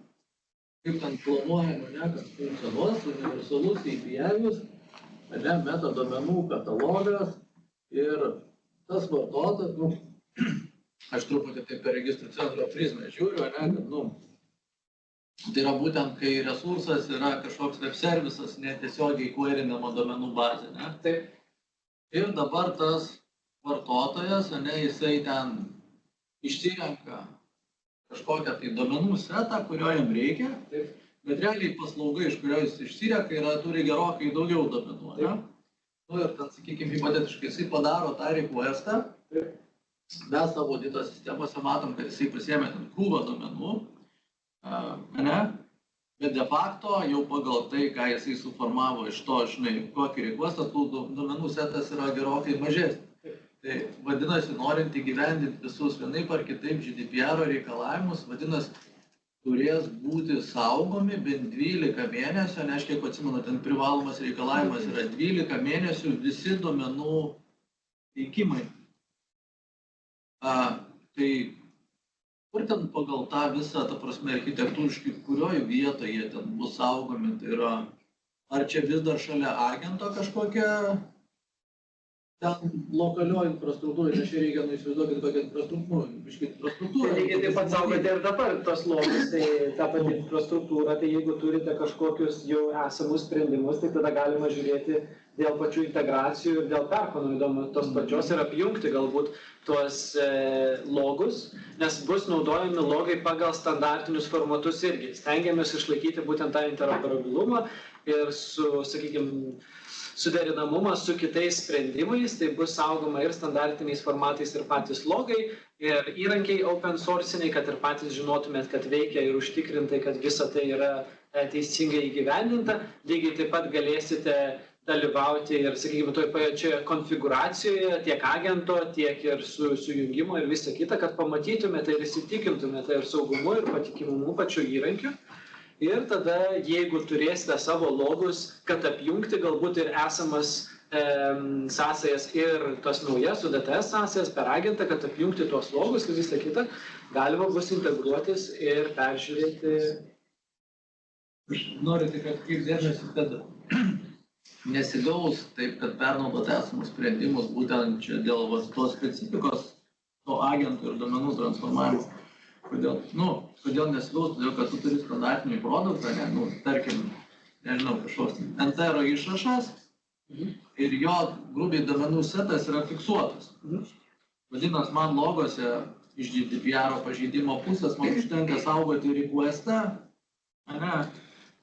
kaip ten planuojama, kad funkcionuos universalus API-vis, meta duomenų katalogas ir tas vartotojas, aš truputį taip per registrų centro prizmę žiūriu, kad, tai yra būtent, kai resursas yra kažkoks web servisas, netiesiogiai querinama duomenų bazė, ne? Taip. Ir dabar tas vartotojas, jisai ten išsirenka kažkokią tai duomenų setą, kurio jam reikia, taip. Bet realiai paslauga, iš kurio jis išsirenka, turi gerokai daugiau duomenų, ne? Ir ten, sakykime, hipotetiškai, jisai padaro tą requestą, mes savo audito sistemose matom, kad jisai pasiėmė ten krūvą duomenų, bet de facto jau pagal tai, ką jisai suformavo iš to, kokį requestą, tų duomenų setas yra gerokai mažesnis. Tai vadinasi, norint įgyvendinti visus vienaip ar kitaip GDPR reikalavimus, vadinasi, turės būti saugomi bent 12 mėnesių, aš kiek atsimenu, ten privalomas reikalavimas yra 12 mėnesių visi duomenų teikimai. Tai kur ten pagal tą visą, ta prasme, architektūriškai, kurioje vietoje ten bus saugomi, tai yra ar čia vis dar šalia agento kažkokia ten lokalioji infrastruktūra, nes čia reikia įsivaizduokit kokią infrastruktūrą. Tai lygiai taip pat saugote ir dabar tos logus, tai ta pati infrastruktūra, tai jeigu turite kažkokius jau esamus sprendimus, tai tada galima žiūrėti dėl pačių integracijų ir dėl perpanaudojimo tos pačios ir apjungti galbūt tuos logus, nes bus naudojami logai pagal standartinius formatus irgi. Stengiamės išlaikyti būtent tą interoperabilumą ir su, sakykime, suderinamumas su kitais sprendimais, tai bus saugoma ir standartiniais formatais ir patys logai, ir įrankiai open sourciniai, kad ir patys žinotumėt, kad veikia ir užtikrintai, kad visa tai yra teisingai įgyvendinta. Lygiai taip pat galėsite dalyvauti ir, sakykime, toj pačioje konfiguracijoje tiek agento, tiek ir sujungimo ir visa kita, kad pamatytumėte ir įsitikintumėte ir saugumu, ir patikimumu pačių įrankių. Ir tada, jeigu turėsite savo logus, kad apjungti galbūt ir esamas sąsajas ir tas naujas UDTS sąsajas per agentą, kad apjungti tuos logus ir visą kitą, galima bus integruotis ir peržiūrėti. Aš noriu tik atkreipti dėmesį, kad nesigaus taip, kad pernaudoti esamus sprendimus būtent čia dėl tos specifikos, to agentų ir duomenų transformavimo. Kodėl nesigaus, todėl kad tu turi standartinį produktą, tarkim, nežinau, kažkoks NTR išrašas ir jo grubiai duomenų setas yra fiksuotas. Vadinasi, man logose iš GDPR pažeidimo pusės man užtenka saugoti requestą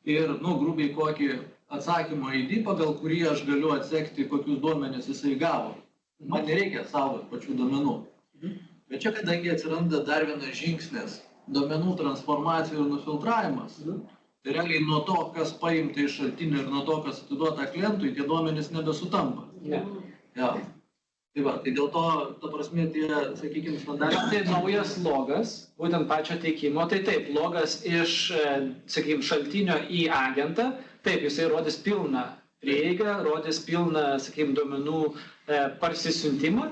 ir, grubiai kokį atsakymo ID, pagal kurį aš galiu atsekti, kokius duomenis jisai gavo. Man nereikia saugoti pačių duomenų. Bet čia, kadangi atsiranda dar vienas žingsnis – duomenų transformacija ir nufiltravimas, tai realiai nuo to, kas paimta iš šaltinio ir nuo to, kas atiduota klientui, tie duomenys nebesutampa. Ja. Tai dėl to, ta prasme, tie, sakykime, standartai. Tai naujas logas, būtent pačio teikimo, tai taip, logas iš, sakykime, šaltinio į agentą, taip, jisai rodys pilną prieigą, rodys pilną, sakykime, duomenų parsisiuntimą,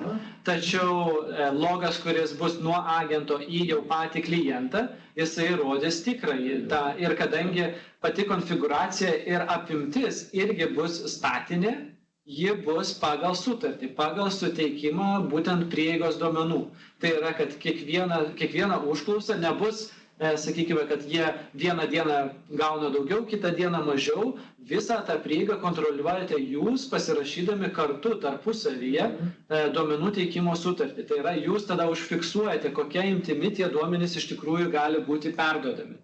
tačiau logas, kuris bus nuo agento į jau patį klientą, jisai rodys tikrai. Ir kadangi pati konfiguracija ir apimtis irgi bus statinė, ji bus pagal sutartį, pagal suteikimą būtent prieigos duomenų. Tai yra, kad kiekviena užklausa nebus, sakykime, kad jie vieną dieną gauna daugiau, kitą dieną mažiau, visą tą prieigą kontroliuojate jūs pasirašydami kartu tarpusavyje duomenų teikimo sutartį. Tai yra, jūs tada užfiksuojate, kokia imtimi tie duomenys iš tikrųjų gali būti perduodami.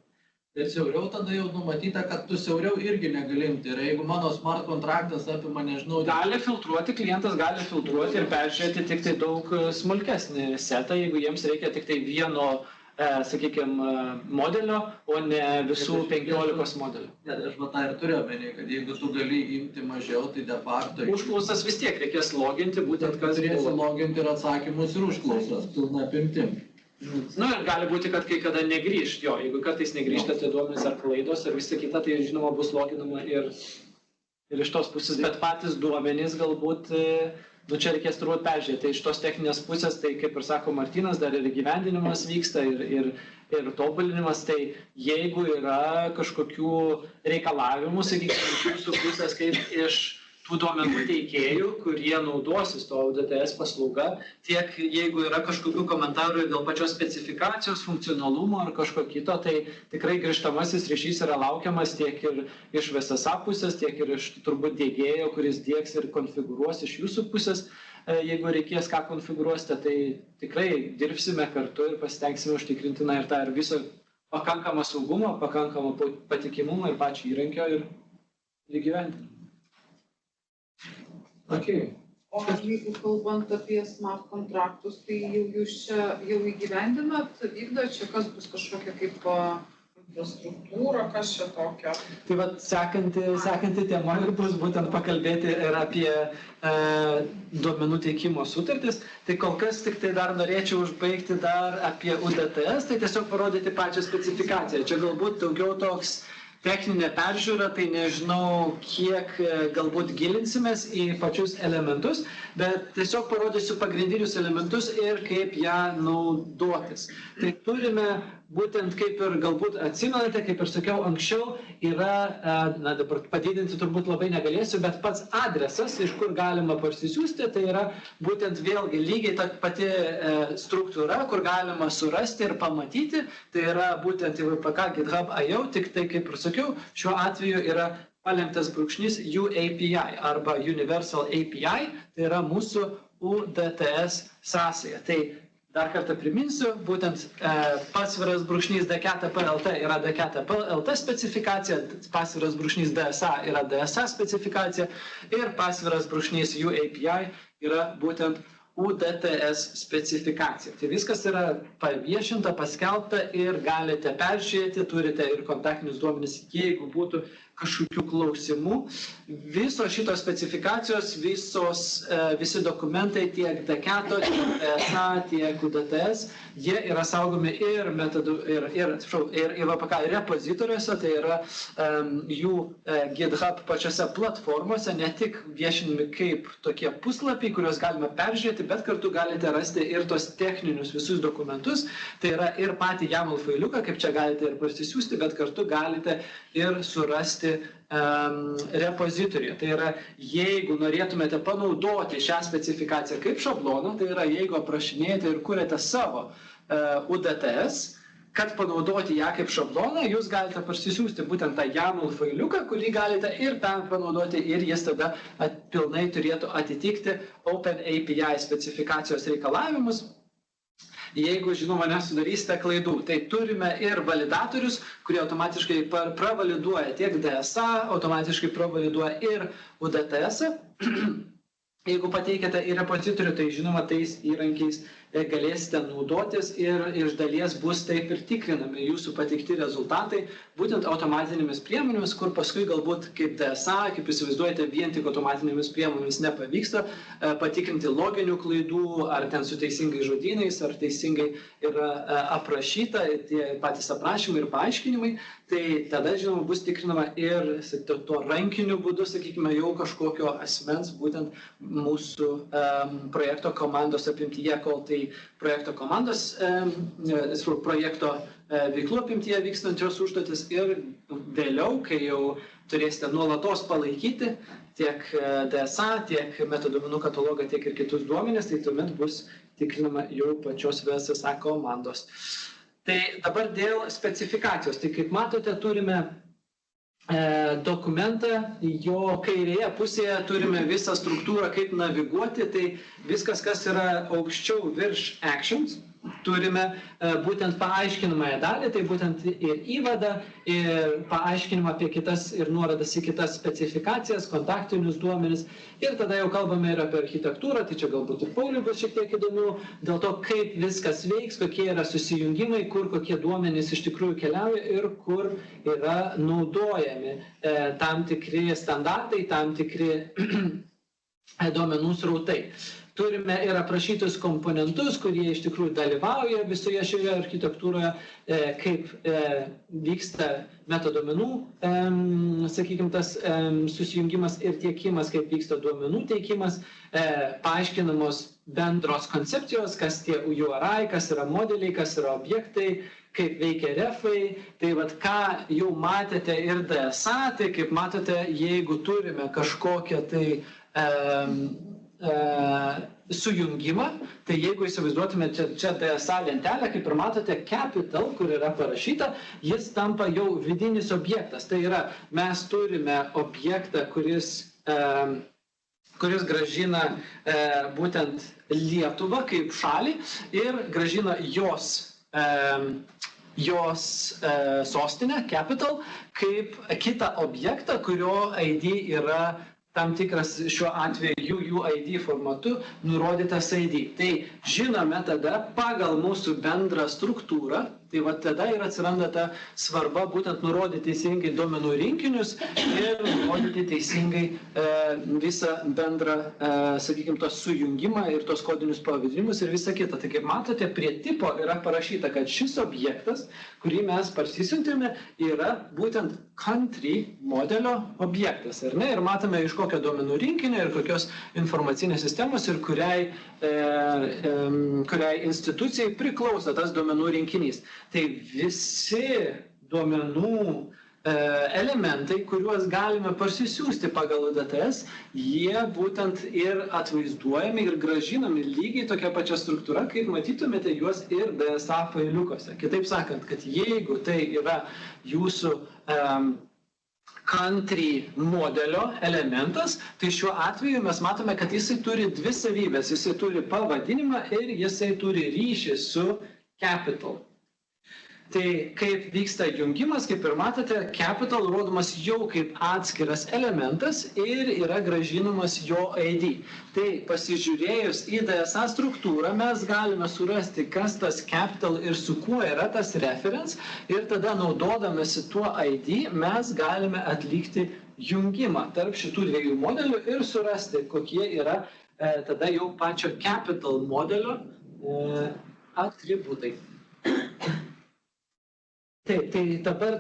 Ir siauriau tada jau numatyta, kad tu siauriau irgi negalimti. Ir jeigu mano smart kontraktas apima, nežinau... Gali filtruoti, klientas gali filtruoti ir peržiūrėti tik tai daug smulkesnį setą, jeigu jiems reikia tik tai vieno, sakykime, modelio, o ne visų 15 modelių. Aš tą ir turiu omeny, kad jeigu tu gali imti mažiau, tai de facto... Užklausas vis tiek reikės loginti, būtent kas turėsi loginti ir atsakymus ir užklausas, pilna apimtim. Ir gali būti, kad kai kada negrįžt, jeigu kartais negrįžta tie duomenys ar klaidos ar visa kita, tai žinoma bus loginama ir iš tos pusės, bet patys duomenys galbūt, čia reikės turbūt peržiūrėti. Tai iš tos techninės pusės, tai kaip ir sako Martynas, dar ir įgyvendinimas vyksta ir tobulinimas, tai jeigu yra kažkokių reikalavimų, sakykime, iš jūsų pusės kaip iš tų duomenų teikėjų, kurie naudosis to UDTS paslauga, tiek jeigu yra kažkokių komentarų dėl pačios specifikacijos, funkcionalumo ar kažko kito, tai tikrai grįžtamasis ryšys yra laukiamas tiek ir iš VSSA pusės, tiek ir iš turbūt diegėjo, kuris diegs ir konfigūruos iš jūsų pusės, jeigu reikės ką konfigūruosite, tai tikrai dirbsime kartu ir pasitengsime užtikrinti ir tą ir visą pakankamą saugumą, pakankamą patikimumą ir pačią įrankio ir įgyvendinimą. Okay. O jeigu kalbant apie smart kontraktus, tai jūs čia jau įgyvendinat, vykdot, čia kas bus kažkokia kaip infrastruktūra, kas čia tokia? Tai vat sekanti tema ir bus būtent pakalbėti ir apie duomenų teikimo sutartis. Tai kol kas tik tai dar norėčiau užbaigti dar apie UDTS, tai tiesiog parodyti pačią specifikaciją. Čia galbūt daugiau toks techninė peržiūra, tai nežinau, kiek galbūt gilinsimės į pačius elementus, bet tiesiog parodysiu pagrindinius elementus ir kaip ją naudotis. Tai turime būtent kaip ir galbūt atsimenate, kaip ir sakiau anksčiau, yra, dabar padidinti turbūt labai negalėsiu, bet pats adresas, iš kur galima parsisiųsti, tai yra būtent vėlgi lygiai ta pati struktūra, kur galima surasti ir pamatyti, tai yra būtent IVPK GitHub.io, tik tai, kaip ir sakiau, šiuo atveju yra palenktas brūkšnys UAPI arba Universal API, tai yra mūsų UDTS sąsaja. Tai dar kartą priminsiu, būtent pasviras brūkšnys D4PLT yra D4PLT specifikacija, pasviras brūkšnys DSA yra DSA specifikacija ir pasviras brūkšnys UAPI yra būtent UDTS specifikacija. Tai viskas yra paviešinta, paskelbta ir galite peržiūrėti, turite ir kontaktinius duomenis, jeigu būtų kažkokių klausimų. Visos šitos specifikacijos, visi dokumentai tiek D4, tiek DSA, tiek UDTS, jie yra saugomi ir IVPK repozitoriuose, tai yra jų GitHub pačiose platformose, ne tik viešinami kaip tokie puslapiai, kuriuos galime peržiūrėti, bet kartu galite rasti ir tos techninius visus dokumentus, tai yra ir patį YAML failiuką, kaip čia galite ir parsisiųsti, bet kartu galite ir surasti repozitoriuje. Tai yra, jeigu norėtumėte panaudoti šią specifikaciją kaip šabloną, tai yra, jeigu aprašinėjate ir kuriate savo UDTS, kad panaudoti ją kaip šabloną, jūs galite parsisiųsti būtent tą YAML failiuką, kurį galite ir ten panaudoti ir jis tada pilnai turėtų atitikti OpenAPI specifikacijos reikalavimus. Jeigu, žinoma, nesudarysite klaidų, tai turime ir validatorius, kurie automatiškai pravaliduoja tiek DSA, automatiškai pravaliduoja ir UDTS. Jeigu pateikėte į repozitorių, tai žinoma, tais įrankiais galėsite naudotis ir iš dalies bus taip ir tikrinami jūsų pateikti rezultatai, būtent automatinėmis priemonėmis, kur paskui galbūt kaip DSA, kaip įsivaizduojate, vien tik automatinėmis priemonėmis nepavyksta patikrinti loginių klaidų, ar ten su teisingais žodynais, ar teisingai yra aprašyta, tie patys aprašymai ir paaiškinimai, tai tada, žinoma, bus tikrinama ir to rankiniu būdu, sakykime, jau kažkokio asmens, būtent mūsų projekto komandos apimtyje, kol tai projekto komandos, projekto veiklų apimtyje vykstančios užduotis ir vėliau, kai jau turėsite nuolatos palaikyti tiek DSA, tiek metaduomenų katalogą, tiek ir kitus duomenis, tai tuomet bus tikrinama jau pačios VSSA komandos. Tai dabar dėl specifikacijos. Tai kaip matote, turime dokumentą, jo kairėje pusėje turime visą struktūrą, kaip naviguoti, tai viskas, kas yra aukščiau virš actions, turime būtent paaiškinamąją dalį, tai būtent ir įvadą, ir paaiškinimą apie kitas ir nuorodas į kitas specifikacijas, kontaktinius duomenis, ir tada jau kalbame ir apie architektūrą, tai čia galbūt ir Pauliui bus šiek tiek įdomiau, dėl to, kaip viskas veiks, kokie yra susijungimai, kur kokie duomenys iš tikrųjų keliauja ir kur yra naudojami tam tikri standartai, tam tikri duomenų srautai. Turime ir aprašytus komponentus, kurie iš tikrųjų dalyvauja visoje šioje architektūroje, kaip vyksta metaduomenų, sakykime, tas susijungimas ir tiekimas, kaip vyksta duomenų teikimas, paaiškinamos bendros koncepcijos, kas tie URI, kas yra modeliai, kas yra objektai, kaip veikia refai. Tai vat, ką jau matėte ir DSA, tai kaip matote, jeigu turime kažkokią tai sujungimą, tai jeigu įsivaizduotume čia DSA lentelę, kaip ir matote, capital, kur yra parašyta, jis tampa jau vidinis objektas. Tai yra, mes turime objektą, kuris grąžina būtent Lietuvą kaip šalį ir grąžina jos sostinę, capital, kaip kitą objektą, kurio ID yra tam tikras šiuo atveju UUID formatu nurodytas ID. Tai žinome tada pagal mūsų bendrą struktūrą, tai va tada ir atsiranda ta svarba būtent nurodyti teisingai duomenų rinkinius ir nurodyti teisingai visą bendrą, sakykime, tos sujungimą ir tos kodinius pavadinimus ir visą kitą. Tai kaip matote, prie tipo yra parašyta, kad šis objektas, kurį mes parsisiuntėme, yra būtent country modelio objektas, ar ne? Ir matome, iš kokio duomenų rinkinio ir kokios informacinės sistemos ir kuriai institucijai priklauso tas duomenų rinkinys. Tai visi duomenų elementai, kuriuos galime parsisiųsti pagal UDTS, jie būtent ir atvaizduojami ir grąžinami lygiai tokia pačia struktūra, kaip matytumėte juos ir DSA failiukuose. Kitaip sakant, kad jeigu tai yra jūsų country modelio elementas, tai šiuo atveju mes matome, kad jisai turi dvi savybės. Jisai turi pavadinimą ir jisai turi ryšį su capital. Tai kaip vyksta jungimas, kaip ir matote, capital rodomas jau kaip atskiras elementas ir yra grąžinamas jo ID. Tai pasižiūrėjus į DSA struktūrą, mes galime surasti, kas tas capital ir su kuo yra tas reference, ir tada naudodamasi tuo ID mes galime atlikti jungimą tarp šitų dviejų modelių ir surasti, kokie yra tada jau pačio capital modelio atributai. Taip, tai dabar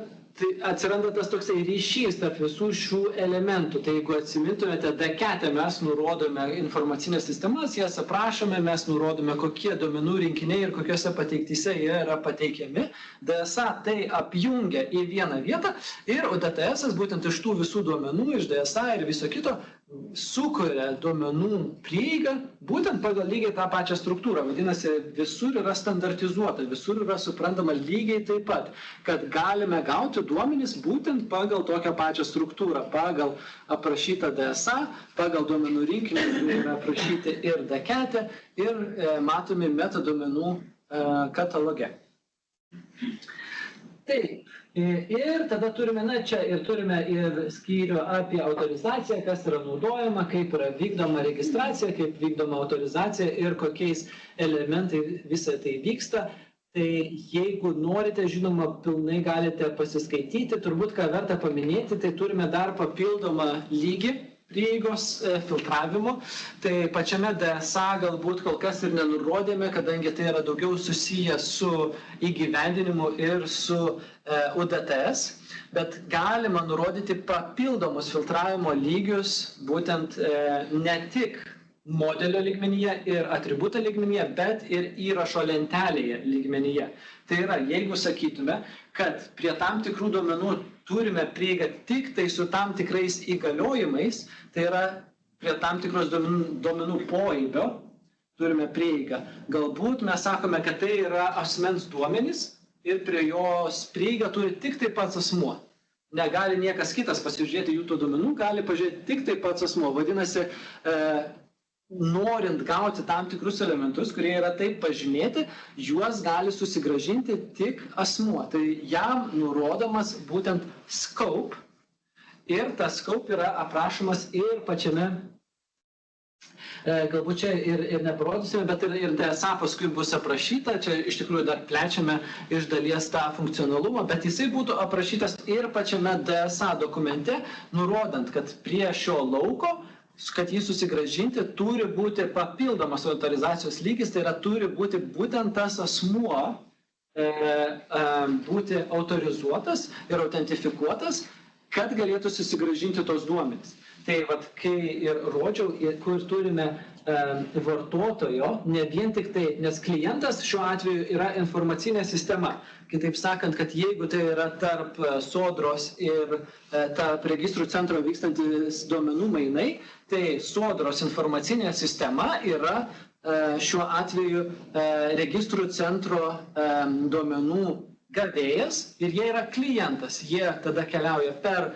atsiranda tas toksai ryšys tarp visų šių elementų. Tai jeigu atsimintumėte, D4 mes nurodome informacinės sistemas, jas aprašome, mes nurodome, kokie duomenų rinkiniai ir kokiuose pateiktyse jie yra pateikiami. DSA tai apjungia į vieną vietą ir UDTS būtent iš tų visų duomenų, iš DSA ir viso kito, sukuria duomenų prieigą būtent pagal lygiai tą pačią struktūrą. Vadinasi, visur yra standartizuota, visur yra suprantama lygiai taip pat, kad galime gauti duomenys būtent pagal tokią pačią struktūrą, pagal aprašytą DSA, pagal duomenų rinkinį, kurie yra aprašyti ir D4 ir matomi metaduomenų kataloge. Taip. Ir tada turime, čia turime ir skyrių apie autorizaciją, kas yra naudojama, kaip yra vykdoma registracija, kaip vykdoma autorizacija ir kokiais elementai visą tai vyksta. Tai jeigu norite, žinoma, pilnai galite pasiskaityti, turbūt ką verta paminėti, tai turime dar papildomą lygį prieigos filtravimo. Tai pačiame DSA galbūt kol kas ir nenurodėme, kadangi tai yra daugiau susiję su įgyvendinimu ir su UDTS, bet galima nurodyti papildomus filtravimo lygius būtent ne tik modelio lygmenyje ir atributo lygmenyje, bet ir įrašo lentelėje lygmenyje. Tai yra, jeigu sakytume, kad prie tam tikrų duomenų turime prieigą tik tai su tam tikrais įgaliojimais, tai yra prie tam tikros duomenų poaibio turime prieigą. Galbūt mes sakome, kad tai yra asmens duomenys ir prie jos prieigą turi tik tai pats asmuo. Negali niekas kitas pasižiūrėti jų tų duomenų, gali pažiūrėti tik tai pats asmuo. Vadinasi, norint gauti tam tikrus elementus, kurie yra taip pažymėti, juos gali susigrąžinti tik asmuo. Tai jam nurodomas būtent scope ir tas scope yra aprašomas ir pačiame, galbūt čia ir neparodysime, bet ir DSA paskui bus aprašyta, čia iš tikrųjų dar plečiame iš dalies tą funkcionalumą, bet jisai būtų aprašytas ir pačiame DSA dokumente, nurodant, kad prie šio lauko, kad jį susigrąžinti, turi būti papildomas autorizacijos lygis, tai yra turi būti būtent tas asmuo būti autorizuotas ir autentifikuotas, kad galėtų susigrąžinti tos duomenys. Tai vat, kai ir rodžiau, kur turime vartotojo, ne vien tik tai, nes klientas šiuo atveju yra informacinė sistema. Kitaip sakant, kad jeigu tai yra tarp Sodros ir tarp registrų centro vykstantis duomenų mainai, tai Sodros informacinė sistema yra šiuo atveju registrų centro duomenų gavėjas ir jie yra klientas. Jie tada keliauja per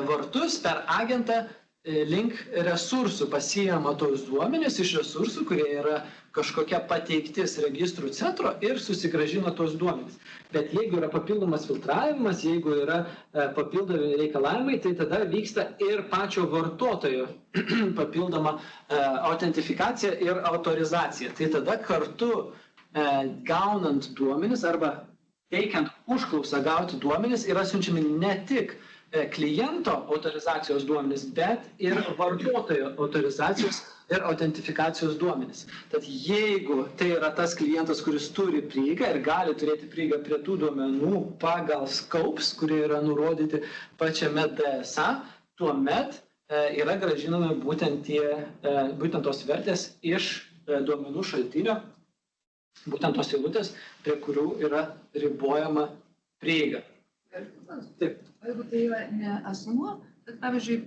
vartus, per agentą link resursų, pasiima tos duomenys iš resursų, kurie yra kažkokia pateiktis registrų centro ir susigrąžina tos duomenys. Bet jeigu yra papildomas filtravimas, jeigu yra papildomi reikalavimai, tai tada vyksta ir pačio vartotojo papildoma autentifikacija ir autorizacija. Tai tada kartu gaunant duomenys arba teikiant užklausą gauti duomenys yra siunčiami ne tik kliento autorizacijos duomenys, bet ir vartotojo autorizacijos ir autentifikacijos duomenys. Tad jeigu tai yra tas klientas, kuris turi prieigą ir gali turėti prieigą prie tų duomenų pagal scopes, kurie yra nurodyti pačiame DSA, tuomet yra grąžinami būtent tos vertės iš duomenų šaltinio būtent tos eilutės, prie kurių yra ribojama prieiga. Taip. Jeigu tai yra ne asmuo, bet pavyzdžiui,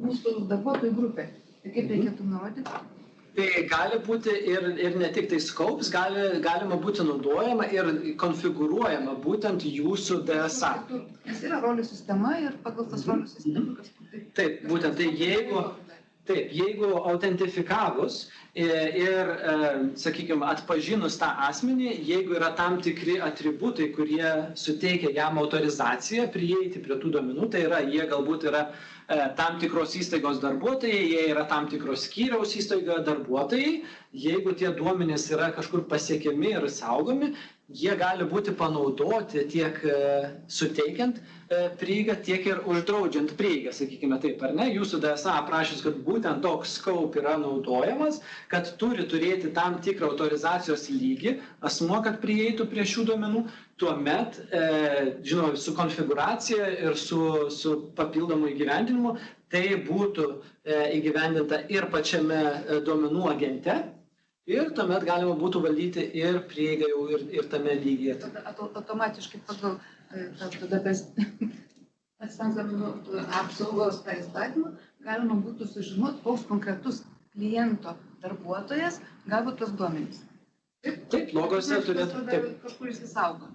mūsų darbuotojų grupė, tai kaip reikėtų nurodyti? Tai gali būti ir ne tik tai scopes, galima būti naudojama ir konfigūruojama būtent jūsų DSA. Nes yra rolių sistema ir pagal tas rolių sistemą kažkur tai. Taip, būtent tai jeigu autentifikavus ir sakykime, atpažinus tą asmenį, jeigu yra tam tikri atributai, kurie suteikia jam autorizaciją prieiti prie tų duomenų, tai yra, jie galbūt yra tam tikros įstaigos darbuotojai, jie yra tam tikros skyriaus įstaigoje darbuotojai, jeigu tie duomenys yra kažkur pasiekiami ir saugomi, jie gali būti panaudoti tiek suteikiant prieigą, tiek ir uždraudžiant prieigą, sakykime taip, ar ne? Jūsų DSA aprašys, kad būtent toks scope yra naudojamas, kad turi turėti tam tikrą autorizacijos lygį asmuo, kad prieitų prie šių duomenų, tuomet, žinoma, su konfiguracija ir su papildomu įgyvendinimu, tai būtų įgyvendinta ir pačiame duomenų agente, ir tuomet galima būtų valdyti ir prieigą jau ir tame lygyje. Tada automatiškai pagal asmens duomenų apsaugos tą įstatymą galima būtų sužinoti, koks konkretus kliento darbuotojas gavo tos duomenys. Taip, logose turėtų. Kažkur įsisaugo.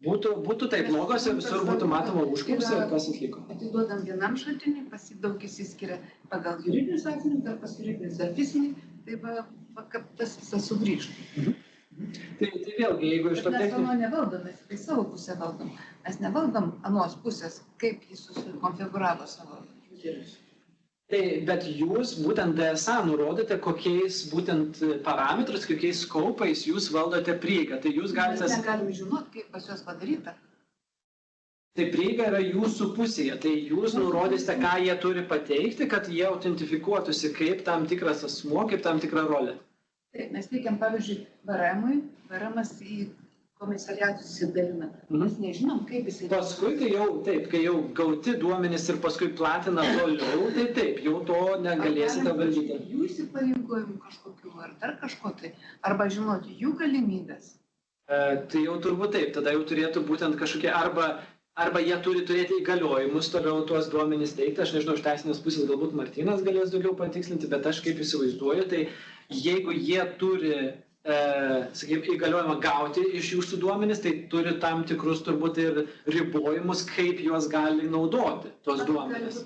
Būtų taip, logose visur būtų matoma užklausė ir kas atliko. Atiduodam vienam šaltiniui, daug įsiskiria pagal juridinius asmenys, dar pas juridinius, dar fiziniai, tai kad tas visas sugrįžtų. Tai vėlgi, jeigu iš to mes ano nevaldom, mes tai savo pusę valdom. Mes nevaldom anos pusės, kaip jis susikonfiguravo savo userius. Tai, bet jūs būtent DSA nurodote, kokiais būtent parametrais, kokiais skopais jūs valdote prieigą. Tai jūs galite... Mes negalim žinoti, kaip pas juos padaryta. Tai prieiga yra jūsų pusėje. Tai jūs nurodysite, ką jie turi pateikti, kad jie autentifikuotųsi kaip tam tikras asmuo, kaip tam tikra rolė. Taip, mes teikiam, pavyzdžiui, VRM-ui, VRM-as į komisariatus įsidalina. Mes nežinom, kaip jisai... Paskui, kai jau gauti duomenys ir paskui platina toliau, tai taip, jau to negalėsite valdyti. Jų įsipareigojimų kažkokių ar dar kažko tai, arba žinoti jų galimybės. Tai jau turbūt taip, tada jau turėtų būtent kažkokie, arba jie turi turėti įgaliojimus toliau tuos duomenys teikti. Aš nežinau, iš teisinės pusės galbūt Martynas galės daugiau patikslinti, bet aš kaip įsivaizduoju, tai jeigu jie turi sakykime, įgaliojimą gauti iš jūsų duomenys, tai turi tam tikrus turbūt ir ribojimus, kaip juos gali naudoti, tos duomenys.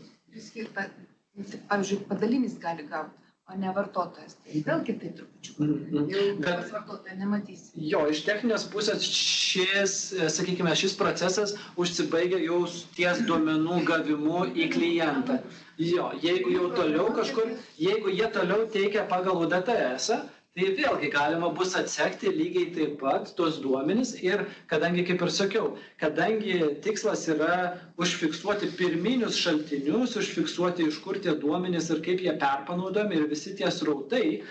Pavyzdžiui, padalinys gali gauti, o ne vartotojas. Tai vėlgi tai trupučiu. Jau pas vartotoją nematysi. Jo, iš techninės pusės šis procesas užsibaigia jau ties duomenų gavimu į klientą. Jo, jeigu jau toliau kažkur, jeigu jie toliau teikia pagal UDTS-ą, tai vėlgi galima bus atsekti lygiai taip pat tos duomenys ir kadangi, kaip ir sakiau, kadangi tikslas yra užfiksuoti pirminius šaltinius, užfiksuoti iš kur tie duomenys ir kaip jie perpanaudojami ir visi tie srautai,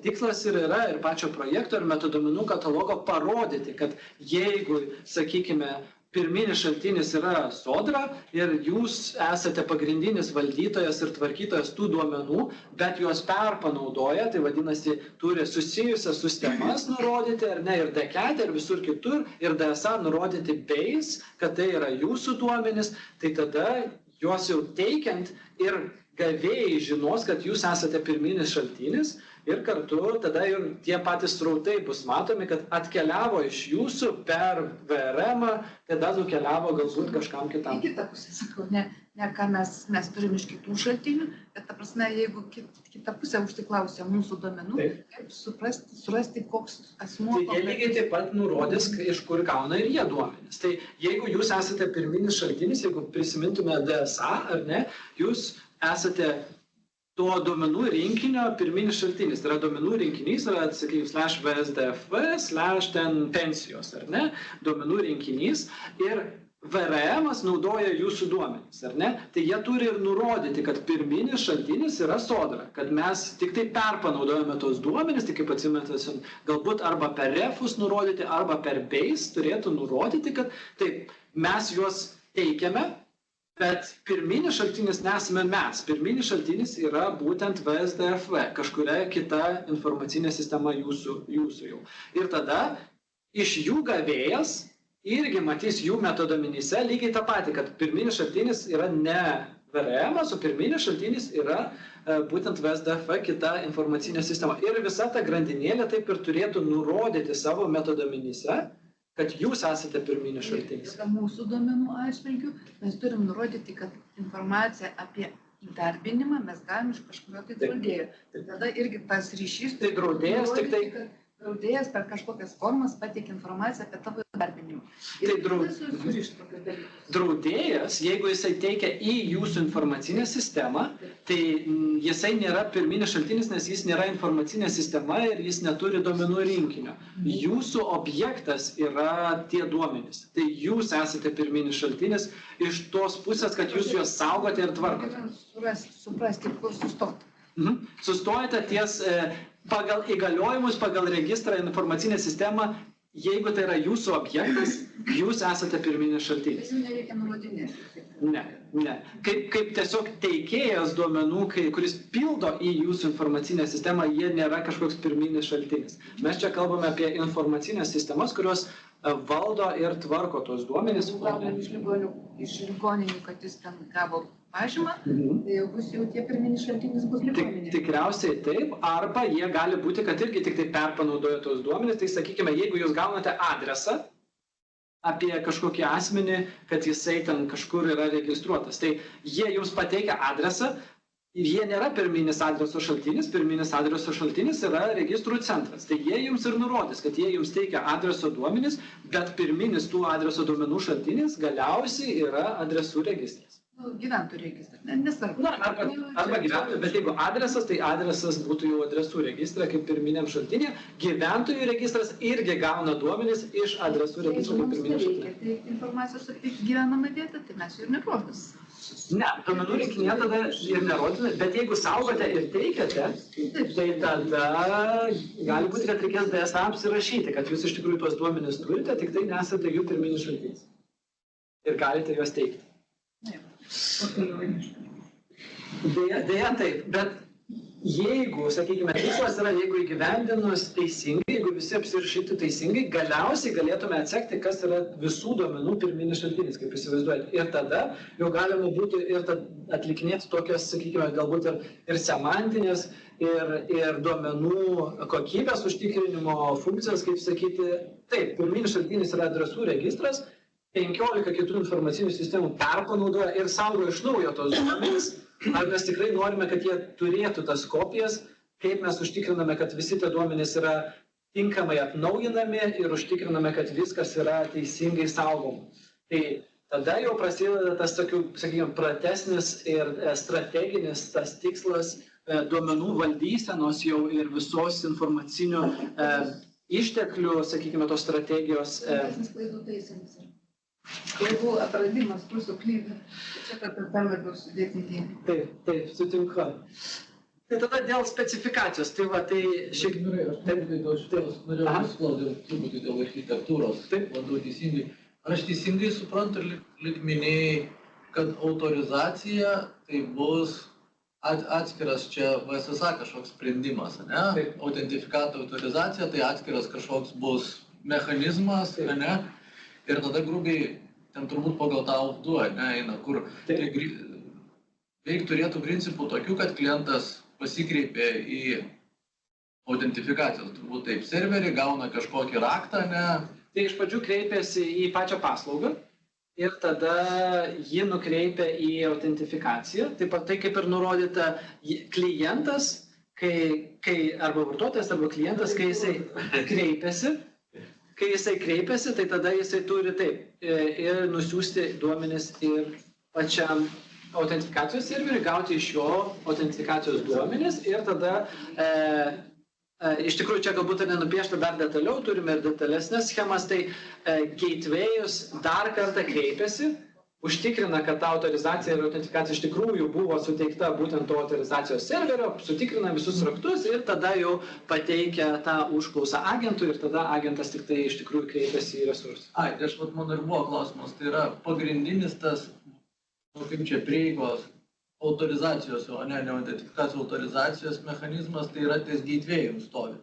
tikslas ir yra ir pačio projekto ir metaduomenų katalogo parodyti, kad jeigu, sakykime, pirminis šaltinis yra Sodra ir jūs esate pagrindinis valdytojas ir tvarkytojas tų duomenų, bet juos perpanaudoja, tai vadinasi, turi susijusias sistemas nurodyti, ar ne, ir DCAT, ir visur kitur, ir DSA nurodyti base, kad tai yra jūsų duomenys, tai tada juos jau teikiant ir gavėjai žinos, kad jūs esate pirminis šaltinis, ir kartu tada ir tie patys srautai bus matomi, kad atkeliavo iš jūsų per VRM-ą, tada nukeliavo galbūt kažkam kitam. Į kitą pusę sakau, ne ką mes turim iš kitų šaltinių, bet ta prasme, jeigu kita pusė užsiklausia mūsų duomenų, kaip surasti, koks asmuo... Tai jie lygiai taip pat nurodys, iš kur gauna ir jie duomenys. Tai jeigu jūs esate pirminis šaltinis, jeigu prisimintume DSA, ar ne, jūs esate to duomenų rinkinio pirminis šaltinis. Tai yra duomenų rinkinys, yra, sakykime, /VSDFV/pensijos, ar ne, duomenų rinkinys ir VRM-as naudoja jūsų duomenys, ar ne? Tai jie turi ir nurodyti, kad pirminis šaltinis yra Sodra, kad mes tik tai perpanaudojame tos duomenys, tai kaip atsimenate, galbūt arba per refus nurodyti, arba per base turėtų nurodyti, kad taip, mes juos teikiame, Bet pirminis šaltinis nesame mes. Pirminis šaltinis yra būtent VSDFV, kažkuria kita informacinė sistema jūsų jau. Ir tada iš jų gavėjas irgi matys jų metodominyse lygiai tą patį, kad pirminis šaltinis yra ne VRM, o pirminis šaltinis yra būtent VSDFV kita informacinė sistema. Ir visa ta grandinėlė taip ir turėtų nurodyti savo metodominyse, kad jūs esate pirminis šaltinis. Mūsų duomenų atžvilgių mes turim nurodyti, kad informaciją apie įdarbinimą mes galim iš kažkurio tai draudėjo. Tada irgi tas ryšys. Tai draudėjas tik tai... Draudėjas per kažkokias formas pateikia informaciją apie tavo įdarbinimą. Tai draudėjas, jeigu jisai teikia į jūsų informacinę sistemą, tai jisai nėra pirminis šaltinis, nes jis nėra informacinė sistema ir jis neturi duomenų rinkinio. Jūsų objektas yra tie duomenys. Tai jūs esate pirminis šaltinis iš tos pusės, kad jūs juos saugote ir tvarkote. Suprasti, kur sustoti. Sustojate ties pagal įgaliojimus, pagal registrą informacinę sistemą, jeigu tai yra jūsų objektas, jūs esate pirminis šaltinis. Jų nereikia nurodinėti. Ne. Kaip tiesiog teikėjas duomenų, kuris pildo į jūsų informacinę sistemą, jie nėra kažkoks pirminis šaltinis. Mes čia kalbame apie informacinės sistemas, kurios valdo ir tvarko tos duomenys. Iš ligoninių, kad jis ten gavo pažymą, tai jau bus jau tie pirminis šaltinis bus ligoninė. Tikriausiai taip, arba jie gali būti, kad irgi tik tai perpanaudoja tos duomenys. Tai sakykime, jeigu jūs gaunate adresą apie kažkokį asmenį, kad jisai ten kažkur yra registruotas, tai jie jums pateikia adresą ir jie nėra pirminis adreso šaltinis, pirminis adreso šaltinis yra registrų centras. Tai jie jums ir nurodys, kad jie jums teikia adreso duomenys, bet pirminis tų adreso duomenų šaltinis galiausiai yra adresų registras. Gyventojų registras, nesvarbu. Arba gyventojų, bet jeigu adresas, tai adresas būtų jau adresų registre kaip pirminiam šaltinė. Gyventojų registras irgi gauna duomenis iš adresų registro kaip pirminiam šaltinė. Jeigu mums nereikia informacijos apie gyvenamą vietą, tai mes jų ir nerodys. Ne, duomenų rinkinyje tada ir nerodysime, bet jeigu saugote ir teikiate, tai tada gali būti, kad reikės DSA apsirašyti, kad jūs iš tikrųjų tuos duomenis turite, tik tai nesate jų pirminis šaltinis. Ir galite juos teikti. Deja taip, bet jeigu, sakykime, tikslas yra, jeigu įgyvendinus teisingai, jeigu visi apsirašytų teisingai, galiausiai galėtume atsekti, kas yra visų duomenų pirminis šaltinis, kaip įsivaizduojate. Ir tada jau galima būtų ir atlikinėti tokias, sakykime, galbūt ir semantinės, ir duomenų kokybės užtikrinimo funkcijas, kaip sakyti, taip, pirminis šaltinis yra adresų registras, 15 kitų informacinių sistemų perpanaudoja ir saugo iš naujo tos duomenys. Ar mes tikrai norime, kad jie turėtų tas kopijas, kaip mes užtikriname, kad visi tie duomenys yra tinkamai atnaujinami ir užtikriname, kad viskas yra teisingai saugoma. Tai tada jau prasideda tas, sakykime, platesnis ir strateginis tas tikslas duomenų valdysenos jau ir visos informacinių išteklių, sakykime, tos strategijos. Jeigu atradimas kur suklydo, čia tada dar labiau sudėtingi. Taip, sutinku. Tai tada dėl specifikacijos, tai va, tai šiek tiek... Aš dėl šitos norėjau pasiklausyti truputį dėl architektūros. Taip, labiau teisingai. Aš teisingai suprantu, lyg minėjai, kad autorizacija tai bus atskiras čia VSSA kažkoks sprendimas, ne? Taip. Autentifikato autorizacija tai atskiras kažkoks bus mechanizmas, ne? Ir tada grubiai, ten turbūt pagal tą AUF2, eina, kur veik turėtų principų tokių, kad klientas pasikreipė į autentifikacijos, turbūt taip, serverį, gauna kažkokį raktą, ne? Tai iš pradžių kreipėsi į pačią paslaugą ir tada ji nukreipia į autentifikaciją. Taip pat tai kaip ir nurodyta klientas, arba vartotojas, arba klientas, kai jisai kreipiasi. Kai jisai kreipiasi, tai tada jisai turi taip ir nusiųsti duomenis ir pačiam autentifikacijos serveriui, gauti iš jo autentifikacijos duomenis ir tada, iš tikrųjų čia galbūt ir nenupiešta dar detaliau, turime ir detalesnės schemas, tai gateway'us dar kartą kreipiasi, užtikrina, kad ta autorizacija ir autentifikacija iš tikrųjų buvo suteikta būtent to autorizacijos serverio, sutikrina visus raktus ir tada jau pateikia tą užklausą agentui ir tada agentas tik tai iš tikrųjų kreipiasi į resursus. Tai aš mano ir buvo klausimas, tai yra pagrindinis tas kaip čia prieigos autorizacijos, o ne identifikacijos autorizacijos mechanizmas, tai yra ties gateway stovi.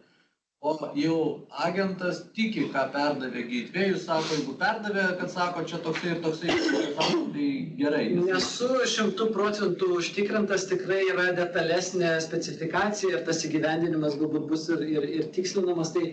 O jau agentas tiki, ką perdavė gateway, sako, jeigu perdavė, kad sako, čia toksai ir toksai, tai gerai. Nesu 100% užtikrintas, tikrai yra detalesnė specifikacija ir tas įgyvendinimas galbūt bus ir tikslinamas. Tai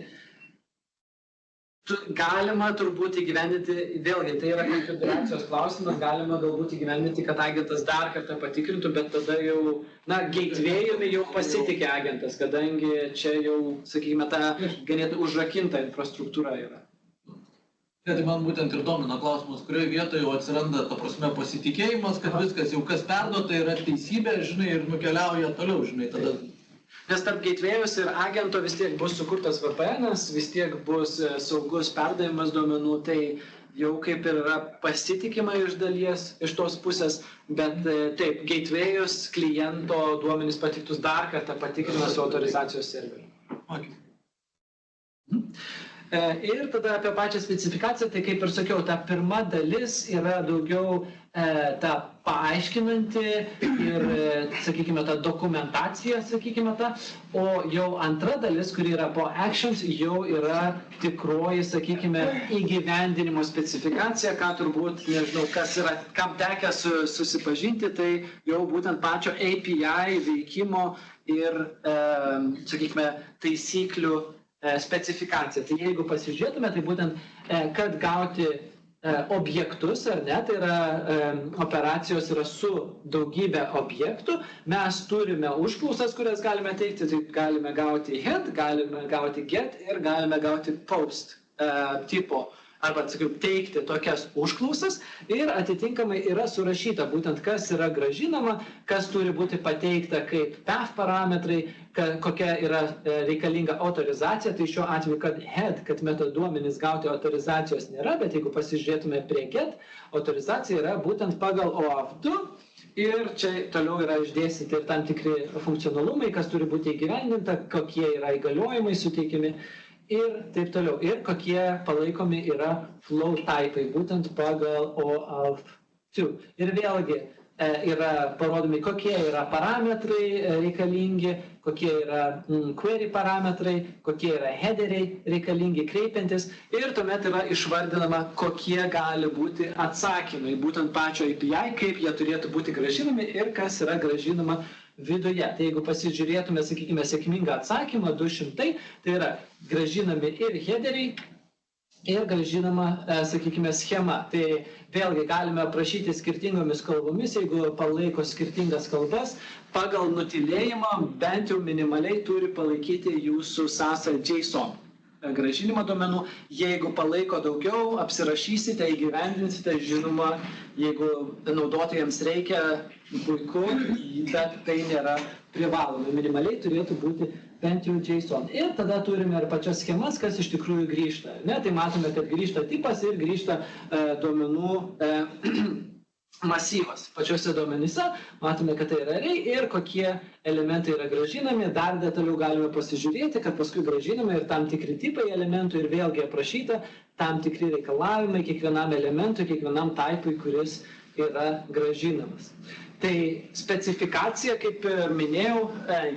galima turbūt įgyvendinti, vėlgi, tai yra konfiguracijos klausimas, galima galbūt įgyvendinti, kad agentas dar kartą patikrintų, bet tada jau, gateway'umi jau pasitikė agentas, kadangi čia jau, sakykime, ta ganėtai užrakinta infrastruktūra yra. Tai man būtent ir domina klausimas, kurioje vietoje jau atsiranda, ta prasme, pasitikėjimas, kad viskas jau kas perduota yra teisybė, žinai, ir nukeliauja toliau, žinai, tada. Nes tarp gateway'us ir agento vis tiek bus sukurtas VPN'as, vis tiek bus saugus perdavimas duomenų, tai jau kaip ir yra pasitikima iš dalies, iš tos pusės, bet taip, gateway'us kliento duomenys patiktus dar kartą patikrina su autorizacijos serveriu. Okay. Ir tada apie pačią specifikaciją, tai kaip ir sakiau, ta pirma dalis yra daugiau ta paaiškinanti ir, sakykime, ta dokumentacija, sakykime, o jau antra dalis, kuri yra po actions, jau yra tikroji, sakykime, įgyvendinimo specifikacija, ką turbūt, nežinau, kas yra, kam tekę susipažinti, tai jau būtent pačio API veikimo ir, sakykime, taisyklių specifikacija. Tai jeigu pasižiūrėtume, tai būtent, kad gauti objektus, ar ne, tai yra operacijos yra su daugybė objektų, mes turime užklausas, kurias galime teikti, tai galime gauti head, galime gauti get ir galime gauti post tipo, arba, sakiau, teikti tokias užklausas ir atitinkamai yra surašyta būtent, kas yra grąžinama, kas turi būti pateikta kaip path parametrai, kokia yra reikalinga autorizacija, tai šiuo atveju, kad head, kad metaduomenys gauti autorizacijos nėra, bet jeigu pasižiūrėtume prie get, autorizacija yra būtent pagal OAuth 2 ir čia toliau yra išdėstyti ir tam tikri funkcionalumai, kas turi būti įgyvendinta, kokie yra įgaliojimai suteikiami ir taip toliau. Ir kokie palaikomi yra flow typai, būtent pagal OAuth 2. Ir vėlgi yra parodomi, kokie yra parametrai reikalingi, kokie yra query parametrai, kokie yra headeriai reikalingi kreipiantis ir tuomet yra išvardinama, kokie gali būti atsakymai, būtent pačio API, kaip jie turėtų būti grąžinami ir kas yra grąžinama viduje. Tai jeigu pasižiūrėtume, sakykime, sėkmingą atsakymą 200, tai yra grąžinami ir headeriai, ir grąžinama, sakykime, schema. Tai vėlgi galime aprašyti skirtingomis kalbomis, jeigu palaiko skirtingas kalbas, pagal nutylėjimą bent jau minimaliai turi palaikyti jūsų sąsą JSON grąžinimo duomenų. Jeigu palaiko daugiau, apsirašysite, įgyvendinsite, žinoma, jeigu naudotojams reikia, puiku, bet tai nėra privaloma. Minimaliai turėtų būti bent jau JSON. Ir tada turime ir pačias schemas, kas iš tikrųjų grįžta. Ne? Tai matome, kad grįžta tipas ir grįžta duomenų masyvas. Pačiuose duomenyse matome, kad tai yra array ir kokie elementai yra grąžinami. Dar detaliau galime pasižiūrėti, kad paskui grąžiname ir tam tikri tipai elementų ir vėlgi aprašyta tam tikri reikalavimai kiekvienam elementui, kiekvienam taipui, kuris yra grąžinamas. Tai specifikacija, kaip minėjau,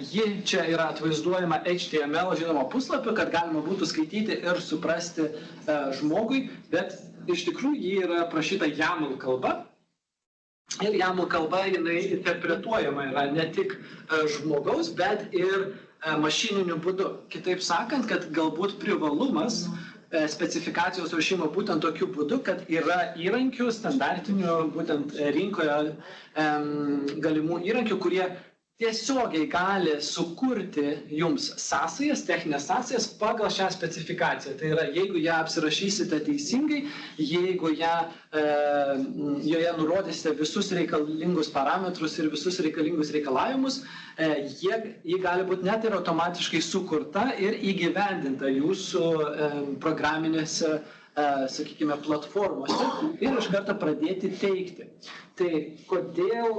ji čia yra atvaizduojama HTML žinoma puslapį, kad galima būtų skaityti ir suprasti žmogui, bet iš tikrųjų ji yra aprašyta YAML kalba. Ir YAML kalba jinai interpretuojama yra ne tik žmogaus, bet ir mašininiu būdu. Kitaip sakant, kad galbūt privalumas specifikacijos ruošimo būtent tokiu būdu, kad yra įrankių, standartinių būtent rinkoje galimų įrankių, kurie tiesiogiai gali sukurti jums sąsajas, techninės sąsajas pagal šią specifikaciją. Tai yra, jeigu ją apsirašysite teisingai, jeigu joje nurodysite visus reikalingus parametrus ir visus reikalingus reikalavimus, ji gali būti net ir automatiškai sukurta ir įgyvendinta jūsų programinėse, sakykime, platformose ir iš karto pradėti teikti. Tai kodėl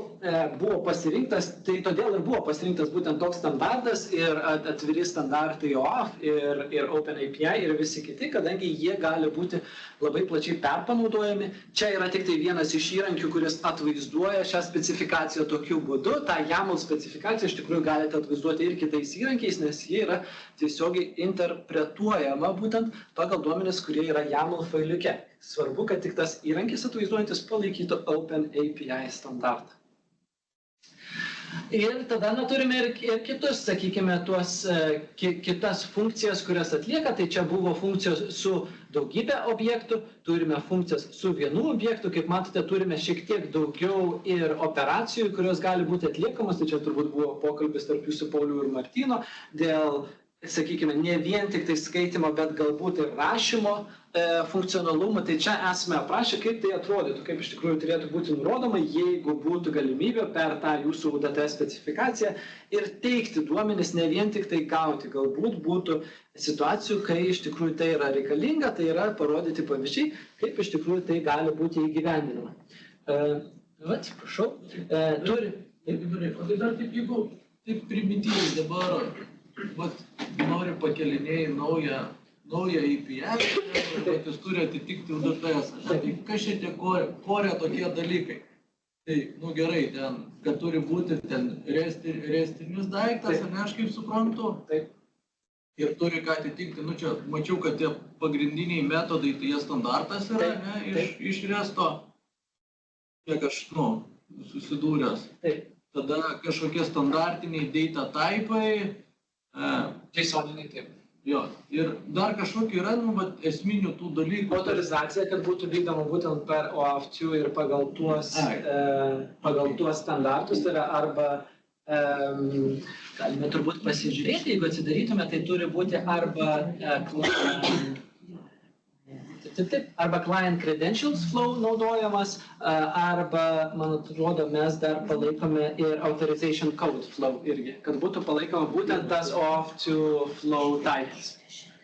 buvo pasirinktas, tai todėl ir buvo pasirinktas būtent toks standartas ir atviri standartai OAuth ir OpenAPI ir visi kiti, kadangi jie gali būti labai plačiai perpanaudojami. Čia yra tik tai vienas iš įrankių, kuris atvaizduoja šią specifikaciją tokiu būdu. Ta YAML specifikacija iš tikrųjų galite atvaizduoti ir kitais įrankiais, nes jie yra tiesiogiai interpretuojama būtent pagal duomenis, kurie yra YAML failiuke. Svarbu, kad tik tas įrankis atvaizduojantis palaikytų OpenAPI standartą. Ir tada turime ir kitus, sakykime, kitas funkcijas, kurias atlieka. Tai čia buvo funkcijos su daugybė objektų, turime funkcijas su vienu objektu. Kaip matote, turime šiek tiek daugiau ir operacijų, kurios gali būti atliekamos. Tai čia turbūt buvo pokalbis tarp jūsų, Paulių ir Martyno, dėl, sakykime, ne vien tik tai skaitimo, bet galbūt ir rašymo funkcionalumą. Tai čia esame aprašę, kaip tai atrodytų, kaip iš tikrųjų turėtų būti nurodoma, jeigu būtų galimybė per tą jūsų UDT specifikaciją ir teikti duomenis, ne vien tik tai gauti. Galbūt būtų situacijų, kai iš tikrųjų tai yra reikalinga, tai yra parodyti pavyzdžiai, kaip iš tikrųjų tai gali būti įgyvendinama. Atsiprašau. O tai dar taip, jeigu taip primityviai dabar nori pakelinėjai naują API, bet jis turi atitikti UDTS. Tai kas čia tie core tokie dalykai? Tai, gerai, ten, kad turi būti ten restinis daiktas, ne, aš kaip suprantu. Taip. Ir turi ką atitikti, čia mačiau, kad tie pagrindiniai metodai, tai jie standartas yra, ne, iš resto, kiek aš, susidūręs. Taip. Tada kažkokie standartiniai data typai. JSON-iniai, taip. Jo, ir dar kažkokių yra, esminių tų dalykų. Autorizacija, kad būtų vykdoma būtent per OAuth 2 ir pagal tuos standartus, tai yra arba, galime turbūt pasižiūrėti, jeigu atsidarytume, tai turi būti arba client credentials flow naudojamas, arba, man atrodo, mes dar palaikome ir authorization code flow irgi, kad būtų palaikoma būtent tas OAuth 2 flow types,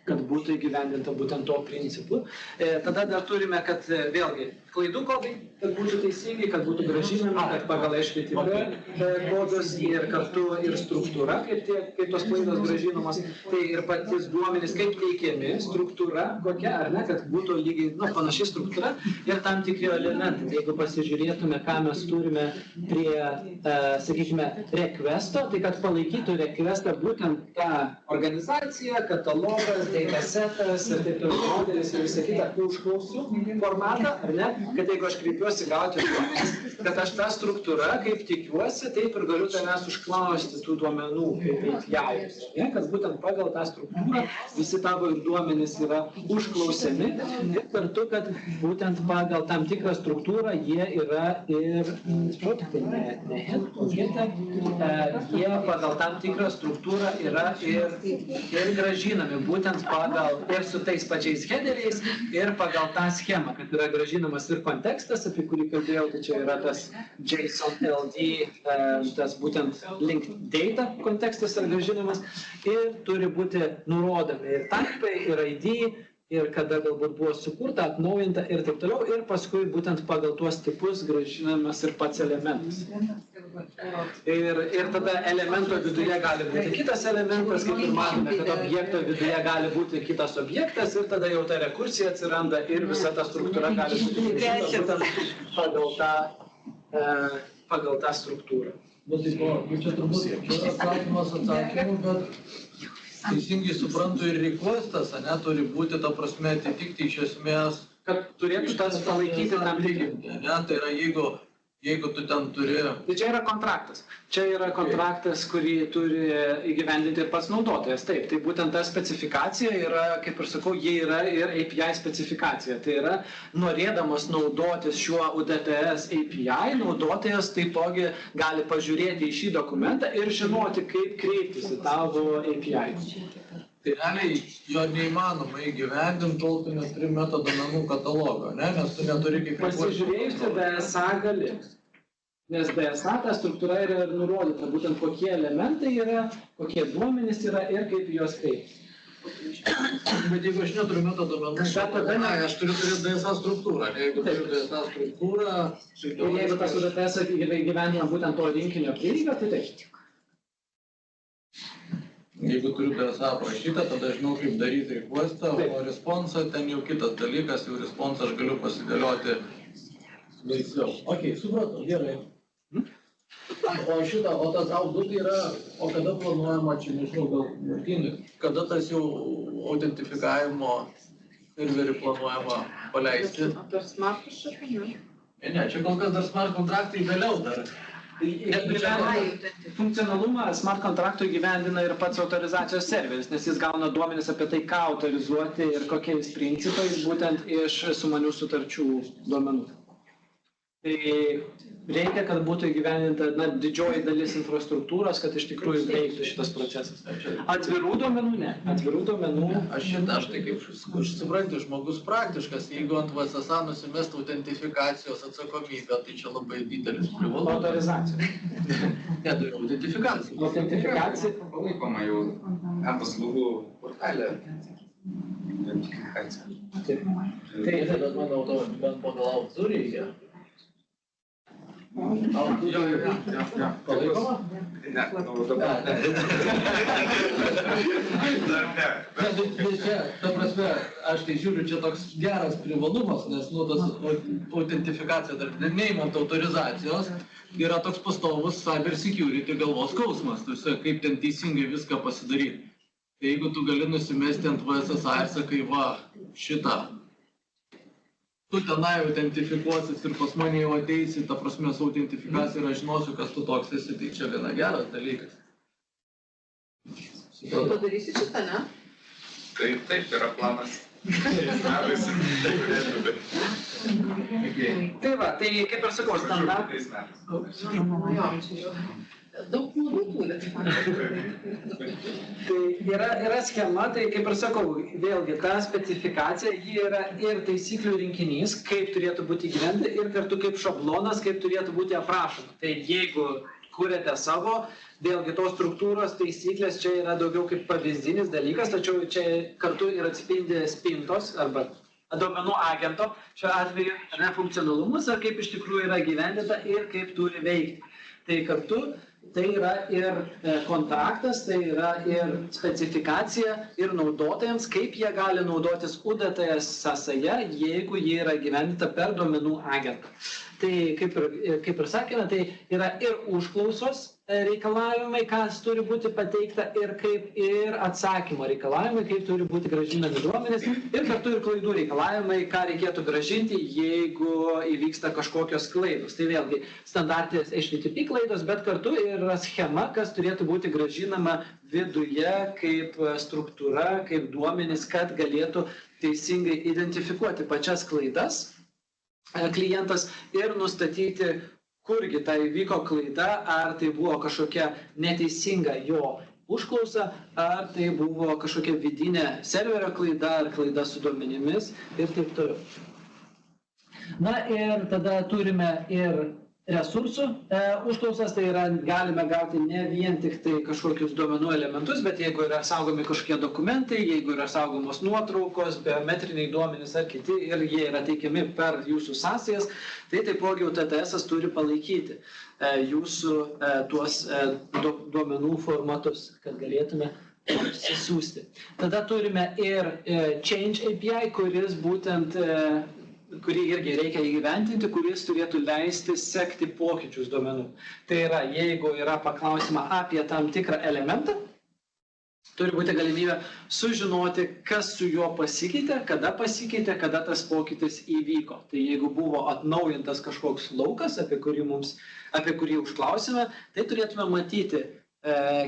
kad būtų įgyvendinta būtent tuo principu. Tada dar turime, kad vėlgi klaidų kodai, kad būtų teisingai, kad būtų grąžinama, kad pagal HTTP kodus ir kartu ir struktūra, kaip tos klaidos grąžinamos, tai ir patys duomenys, kaip teikiami, struktūra kokia, ar ne, kad būtų lygiai, panaši struktūra ir tam tikri elementai. Tai jeigu pasižiūrėtume, ką mes turime prie, sakykime, requesto, tai kad palaikytų requestą būtent tą organizaciją, katalogas, datasetas ir taip toliau modelis ir visą kitą užklausų formatą, ar ne? Kad jeigu aš kreipiuosi gauti duomenis, kad aš tą struktūrą, kaip tikiuosi, taip ir galiu tavęs užklausti tų duomenų, kaip API, kad būtent pagal tą struktūrą visi tavo duomenys yra užklausiami ir kartu, kad būtent pagal tam tikrą struktūrą jie yra ir, jie pagal tam tikrą struktūrą yra ir grąžinami, būtent pagal ir su tais pačiais headeriais ir pagal tą schemą, kad yra grąžinamas ir kontekstas, apie kurį kalbėjau, tai čia yra tas JSON LD, tas būtent linked data kontekstas yra grąžinamas ir turi būti nurodomi ir typai, ir ID, ir kada galbūt buvo sukurta, atnaujinta ir taip toliau, ir paskui būtent pagal tuos tipus grąžinamas ir pats elementas. Ir tada elemento viduje gali būti kitas elementas, kaip ir matome, kad objekto viduje gali būti kitas objektas ir tada jau ta rekursija atsiranda ir visa ta struktūra gali būti grąžinta pagal tą struktūrą. Bet čia turbūt atsakymų, bet teisingai suprantu ir requestas, turi būti, ta prasme, atitikti iš esmės. Kad turėtų tas palaikyti tam tikrį. Tai yra, jeigu tu ten turi. Tai čia yra kontraktas. Čia yra kontraktas, kurį turi įgyvendinti ir pats naudotojas. Taip, tai būtent ta specifikacija yra, kaip ir sakau, jie yra ir API specifikacija. Tai yra, norėdamas naudotis šiuo UDTS API, naudotojas taipogi gali pažiūrėti į šį dokumentą ir žinoti, kaip kreiptis į tavo API. Tai realiai jo neįmanoma įgyvendinti, tol tu neturi metaduomenų katalogo, nes tu neturi kaip... Pasižiūrėjusi DSA gali, nes DSA ta struktūra yra nurodyta, būtent kokie elementai yra, kokie duomenys yra ir kaip juos kreiptis. Bet jeigu aš neturiu metaduomenų, aš turiu turėti DSA struktūrą. Jeigu turiu DSA struktūrą... Ir jeigu tas UDTS įgyvendina būtent to rinkinio prieigą, tai taip. Jeigu turiu DSA aprašytą, tada žinau, kaip daryti requestą, o responsą ten jau kitas dalykas, jau responsą aš galiu pasidėlioti laisviau. Ok, supratau, gerai. O tas audit yra, o kada planuojama, čia nežinau, gal Martynai, kada tas jau autentifikavimo serverį planuojama paleisti? Per smart kažkokį, ne? Ne, čia kol kas dar smart kontraktai vėliau dar. Funkcionalumą smart kontraktų įgyvendina ir pats autorizacijos serveris, nes jis gauna duomenis apie tai, ką autorizuoti ir kokiais principais, būtent iš sumanių sutarčių duomenų. Tai reikia, kad būtų įgyvendinta didžioji dalis infrastruktūros, kad iš tikrųjų veiktų šitas procesas. Atvirų duomenų ne. Atvirų duomenų... Aš tai kaip suprantu, žmogus praktiškas, jeigu ant VSSA nusimestų autentifikacijos atsakomybę, tai čia labai didelis privalumas. Autorizacija. Ne, tai autentifikacija. Autentifikacija. Palaikoma jau paslaugų portalė. Identifikacija. Tai tada, manau, bent pagal autų reikia. Palaikoma? Ne, dabar ne. Dar ne. Nes čia, ta prasme, aš tai žiūriu, čia toks geras privalumas, nes tas autentifikacija, neimant autorizacijos, yra toks pastovus cyber security galvos skausmas, kaip ten teisingai viską pasidaryti. Tai jeigu tu gali nusimesti ant VSSA ir sakai, va, šitą, tu tenai autentifikuosis ir pas mane jau ateisi, ta prasme, su autentifikacija ir aš žinosiu, kas tu toks esi, tai čia gana geras dalykas. Padarysi šitą, ne? Tai taip yra planas. Tai va, tai kaip ir sakau, standartais. Daug naudų turi. Tai yra schema, tai kaip ir sakau, vėlgi ta specifikacija, ji yra ir taisyklių rinkinys, kaip turėtų būti įgyvendinta ir kartu kaip šablonas, kaip turėtų būti aprašoma. Tai jeigu kuriate savo, vėlgi tos struktūros taisyklės čia yra daugiau kaip pavyzdinis dalykas, tačiau čia kartu ir atspindi spintos arba duomenų agento, šiuo atveju funkcionalumus, ar kaip iš tikrųjų yra gyvendinta ir kaip turi veikti. Tai kartu tai yra ir kontraktas, tai yra ir specifikacija ir naudotojams, kaip jie gali naudotis UDTS sąsaja, jeigu jie yra gyvendinta per duomenų agentą. Tai kaip ir sakėme, tai yra ir užklausos reikalavimai, kas turi būti pateikta ir atsakymo reikalavimai, kaip turi būti grąžinami duomenys ir kartu ir klaidų reikalavimai, ką reikėtų grąžinti, jeigu įvyksta kažkokios klaidos. Tai vėlgi standartinės HTTP klaidos, bet kartu yra schema, kas turėtų būti grąžinama viduje kaip struktūra, kaip duomenys, kad galėtų teisingai identifikuoti pačias klaidas klientas ir nustatyti, kurgi tai vyko klaida, ar tai buvo kažkokia neteisinga jo užklausa, ar tai buvo kažkokia vidinė serverio klaida, ar klaida su duomenimis ir taip toliau. Na ir tada turime ir resursų užklausas, tai yra galime gauti ne vien tik tai kažkokius duomenų elementus, bet jeigu yra saugomi kažkokie dokumentai, jeigu yra saugomos nuotraukos, biometriniai duomenys ar kiti ir jie yra teikiami per jūsų sąsajas, tai taipogi UTTS turi palaikyti jūsų tuos duomenų formatus, kad galėtume siųsti. Tada turime ir Change API, kuris būtent kurį irgi reikia įgyventinti, kuris turėtų leisti sekti pokyčius duomenų. Tai yra, jeigu yra paklausima apie tam tikrą elementą, turi būti galimybė sužinoti, kas su juo pasikeitė, kada tas pokytis įvyko. Tai jeigu buvo atnaujintas kažkoks laukas, apie kurį užklausime, tai turėtume matyti,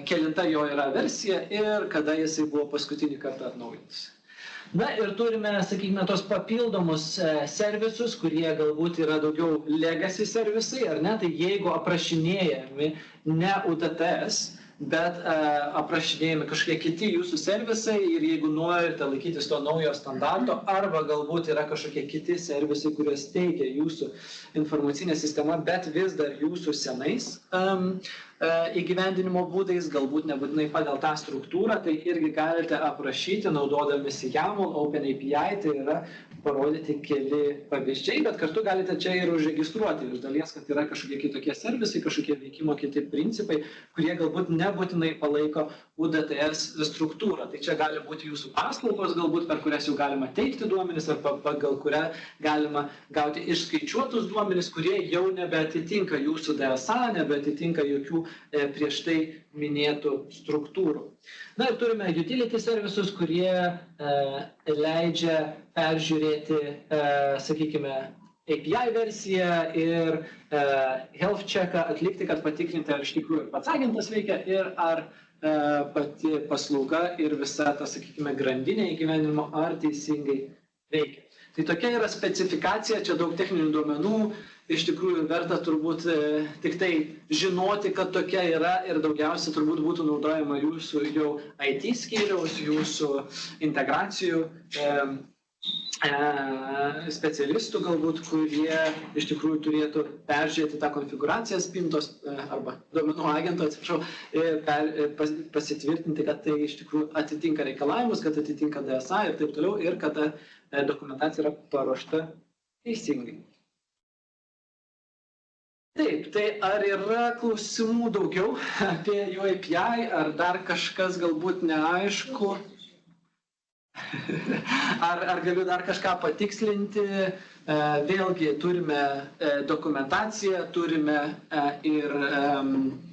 kelinta jo yra versija ir kada jisai buvo paskutinį kartą atnaujintas. Na ir turime, sakykime, tos papildomus servisus, kurie galbūt yra daugiau legacy servisai, ar ne? Tai jeigu aprašinėjami ne UTTS, bet aprašinėjami kažkokie kiti jūsų servisai ir jeigu norite laikytis to naujo standarto, arba galbūt yra kažkokie kiti servisai, kuriuos teikia jūsų informacinė sistema, bet vis dar jūsų senais įgyvendinimo būdais, galbūt nebūtinai pagal tą struktūrą, tai irgi galite aprašyti naudodamisi YAML, OpenAPI, tai yra parodyti keli pavyzdžiai, bet kartu galite čia ir užregistruoti iš dalies, kad yra kažkokie kitokie servisai, kažkokie veikimo kiti principai, kurie galbūt nebūtinai palaiko UDTS struktūrą. Tai čia gali būti jūsų paslaugos, galbūt per kurias jau galima teikti duomenis, ar pagal kurią galima gauti išskaičiuotus duomenis, kurie jau nebeatitinka jūsų DSA, nebeatitinka jokių prieš tai minėtų struktūrų. Na ir turime utility servisus, kurie leidžia peržiūrėti, sakykime, API versiją ir health checką atlikti, kad patikrinti, ar iš tikrųjų pats agentas veikia ir ar pati paslauga ir visa ta, sakykime, grandinė įgyvendinimo ar teisingai veikia. Tai tokia yra specifikacija, čia daug techninių duomenų, iš tikrųjų verta turbūt tik tai žinoti, kad tokia yra ir daugiausiai turbūt būtų naudojama jūsų jau IT skyriaus, jūsų integracijų specialistų galbūt, kurie iš tikrųjų turėtų peržiūrėti tą konfiguraciją spintos arba duomenų agento, atsiprašau, pasitvirtinti, kad tai iš tikrųjų atitinka reikalavimus, kad atitinka DSA ir taip toliau ir kad ta dokumentacija yra paruošta teisingai. Taip, tai ar yra klausimų daugiau apie UAPI, ar dar kažkas galbūt neaišku? Ar galiu dar kažką patikslinti? Vėlgi turime dokumentaciją, turime ir,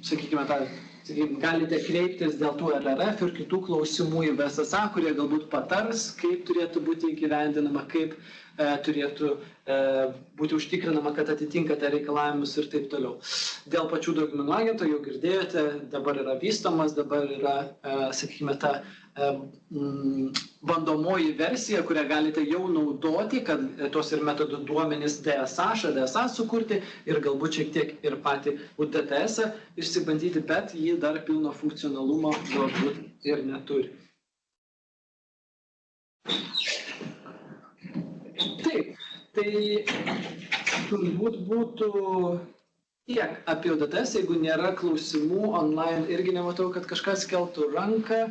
sakykime, galite kreiptis dėl tų LRF ir kitų klausimų į VSSA, kurie galbūt patars, kaip turėtų būti įgyvendinama, kaip turėtų būti užtikrinama, kad atitinkate reikalavimus ir taip toliau. Dėl pačių duomenų agento jau girdėjote, dabar yra vystomas, dabar yra, sakykime, ta bandomoji versija, kurią galite jau naudoti, kad tos ir metodų duomenys DSA sukurti ir galbūt šiek tiek ir patį UDTS išsibandyti, bet jį dar pilno funkcionalumo galbūt ir neturi. Taip, tai turbūt būtų tiek apie UDTS, jeigu nėra klausimų online, irgi nematau, kad kažkas keltų ranką.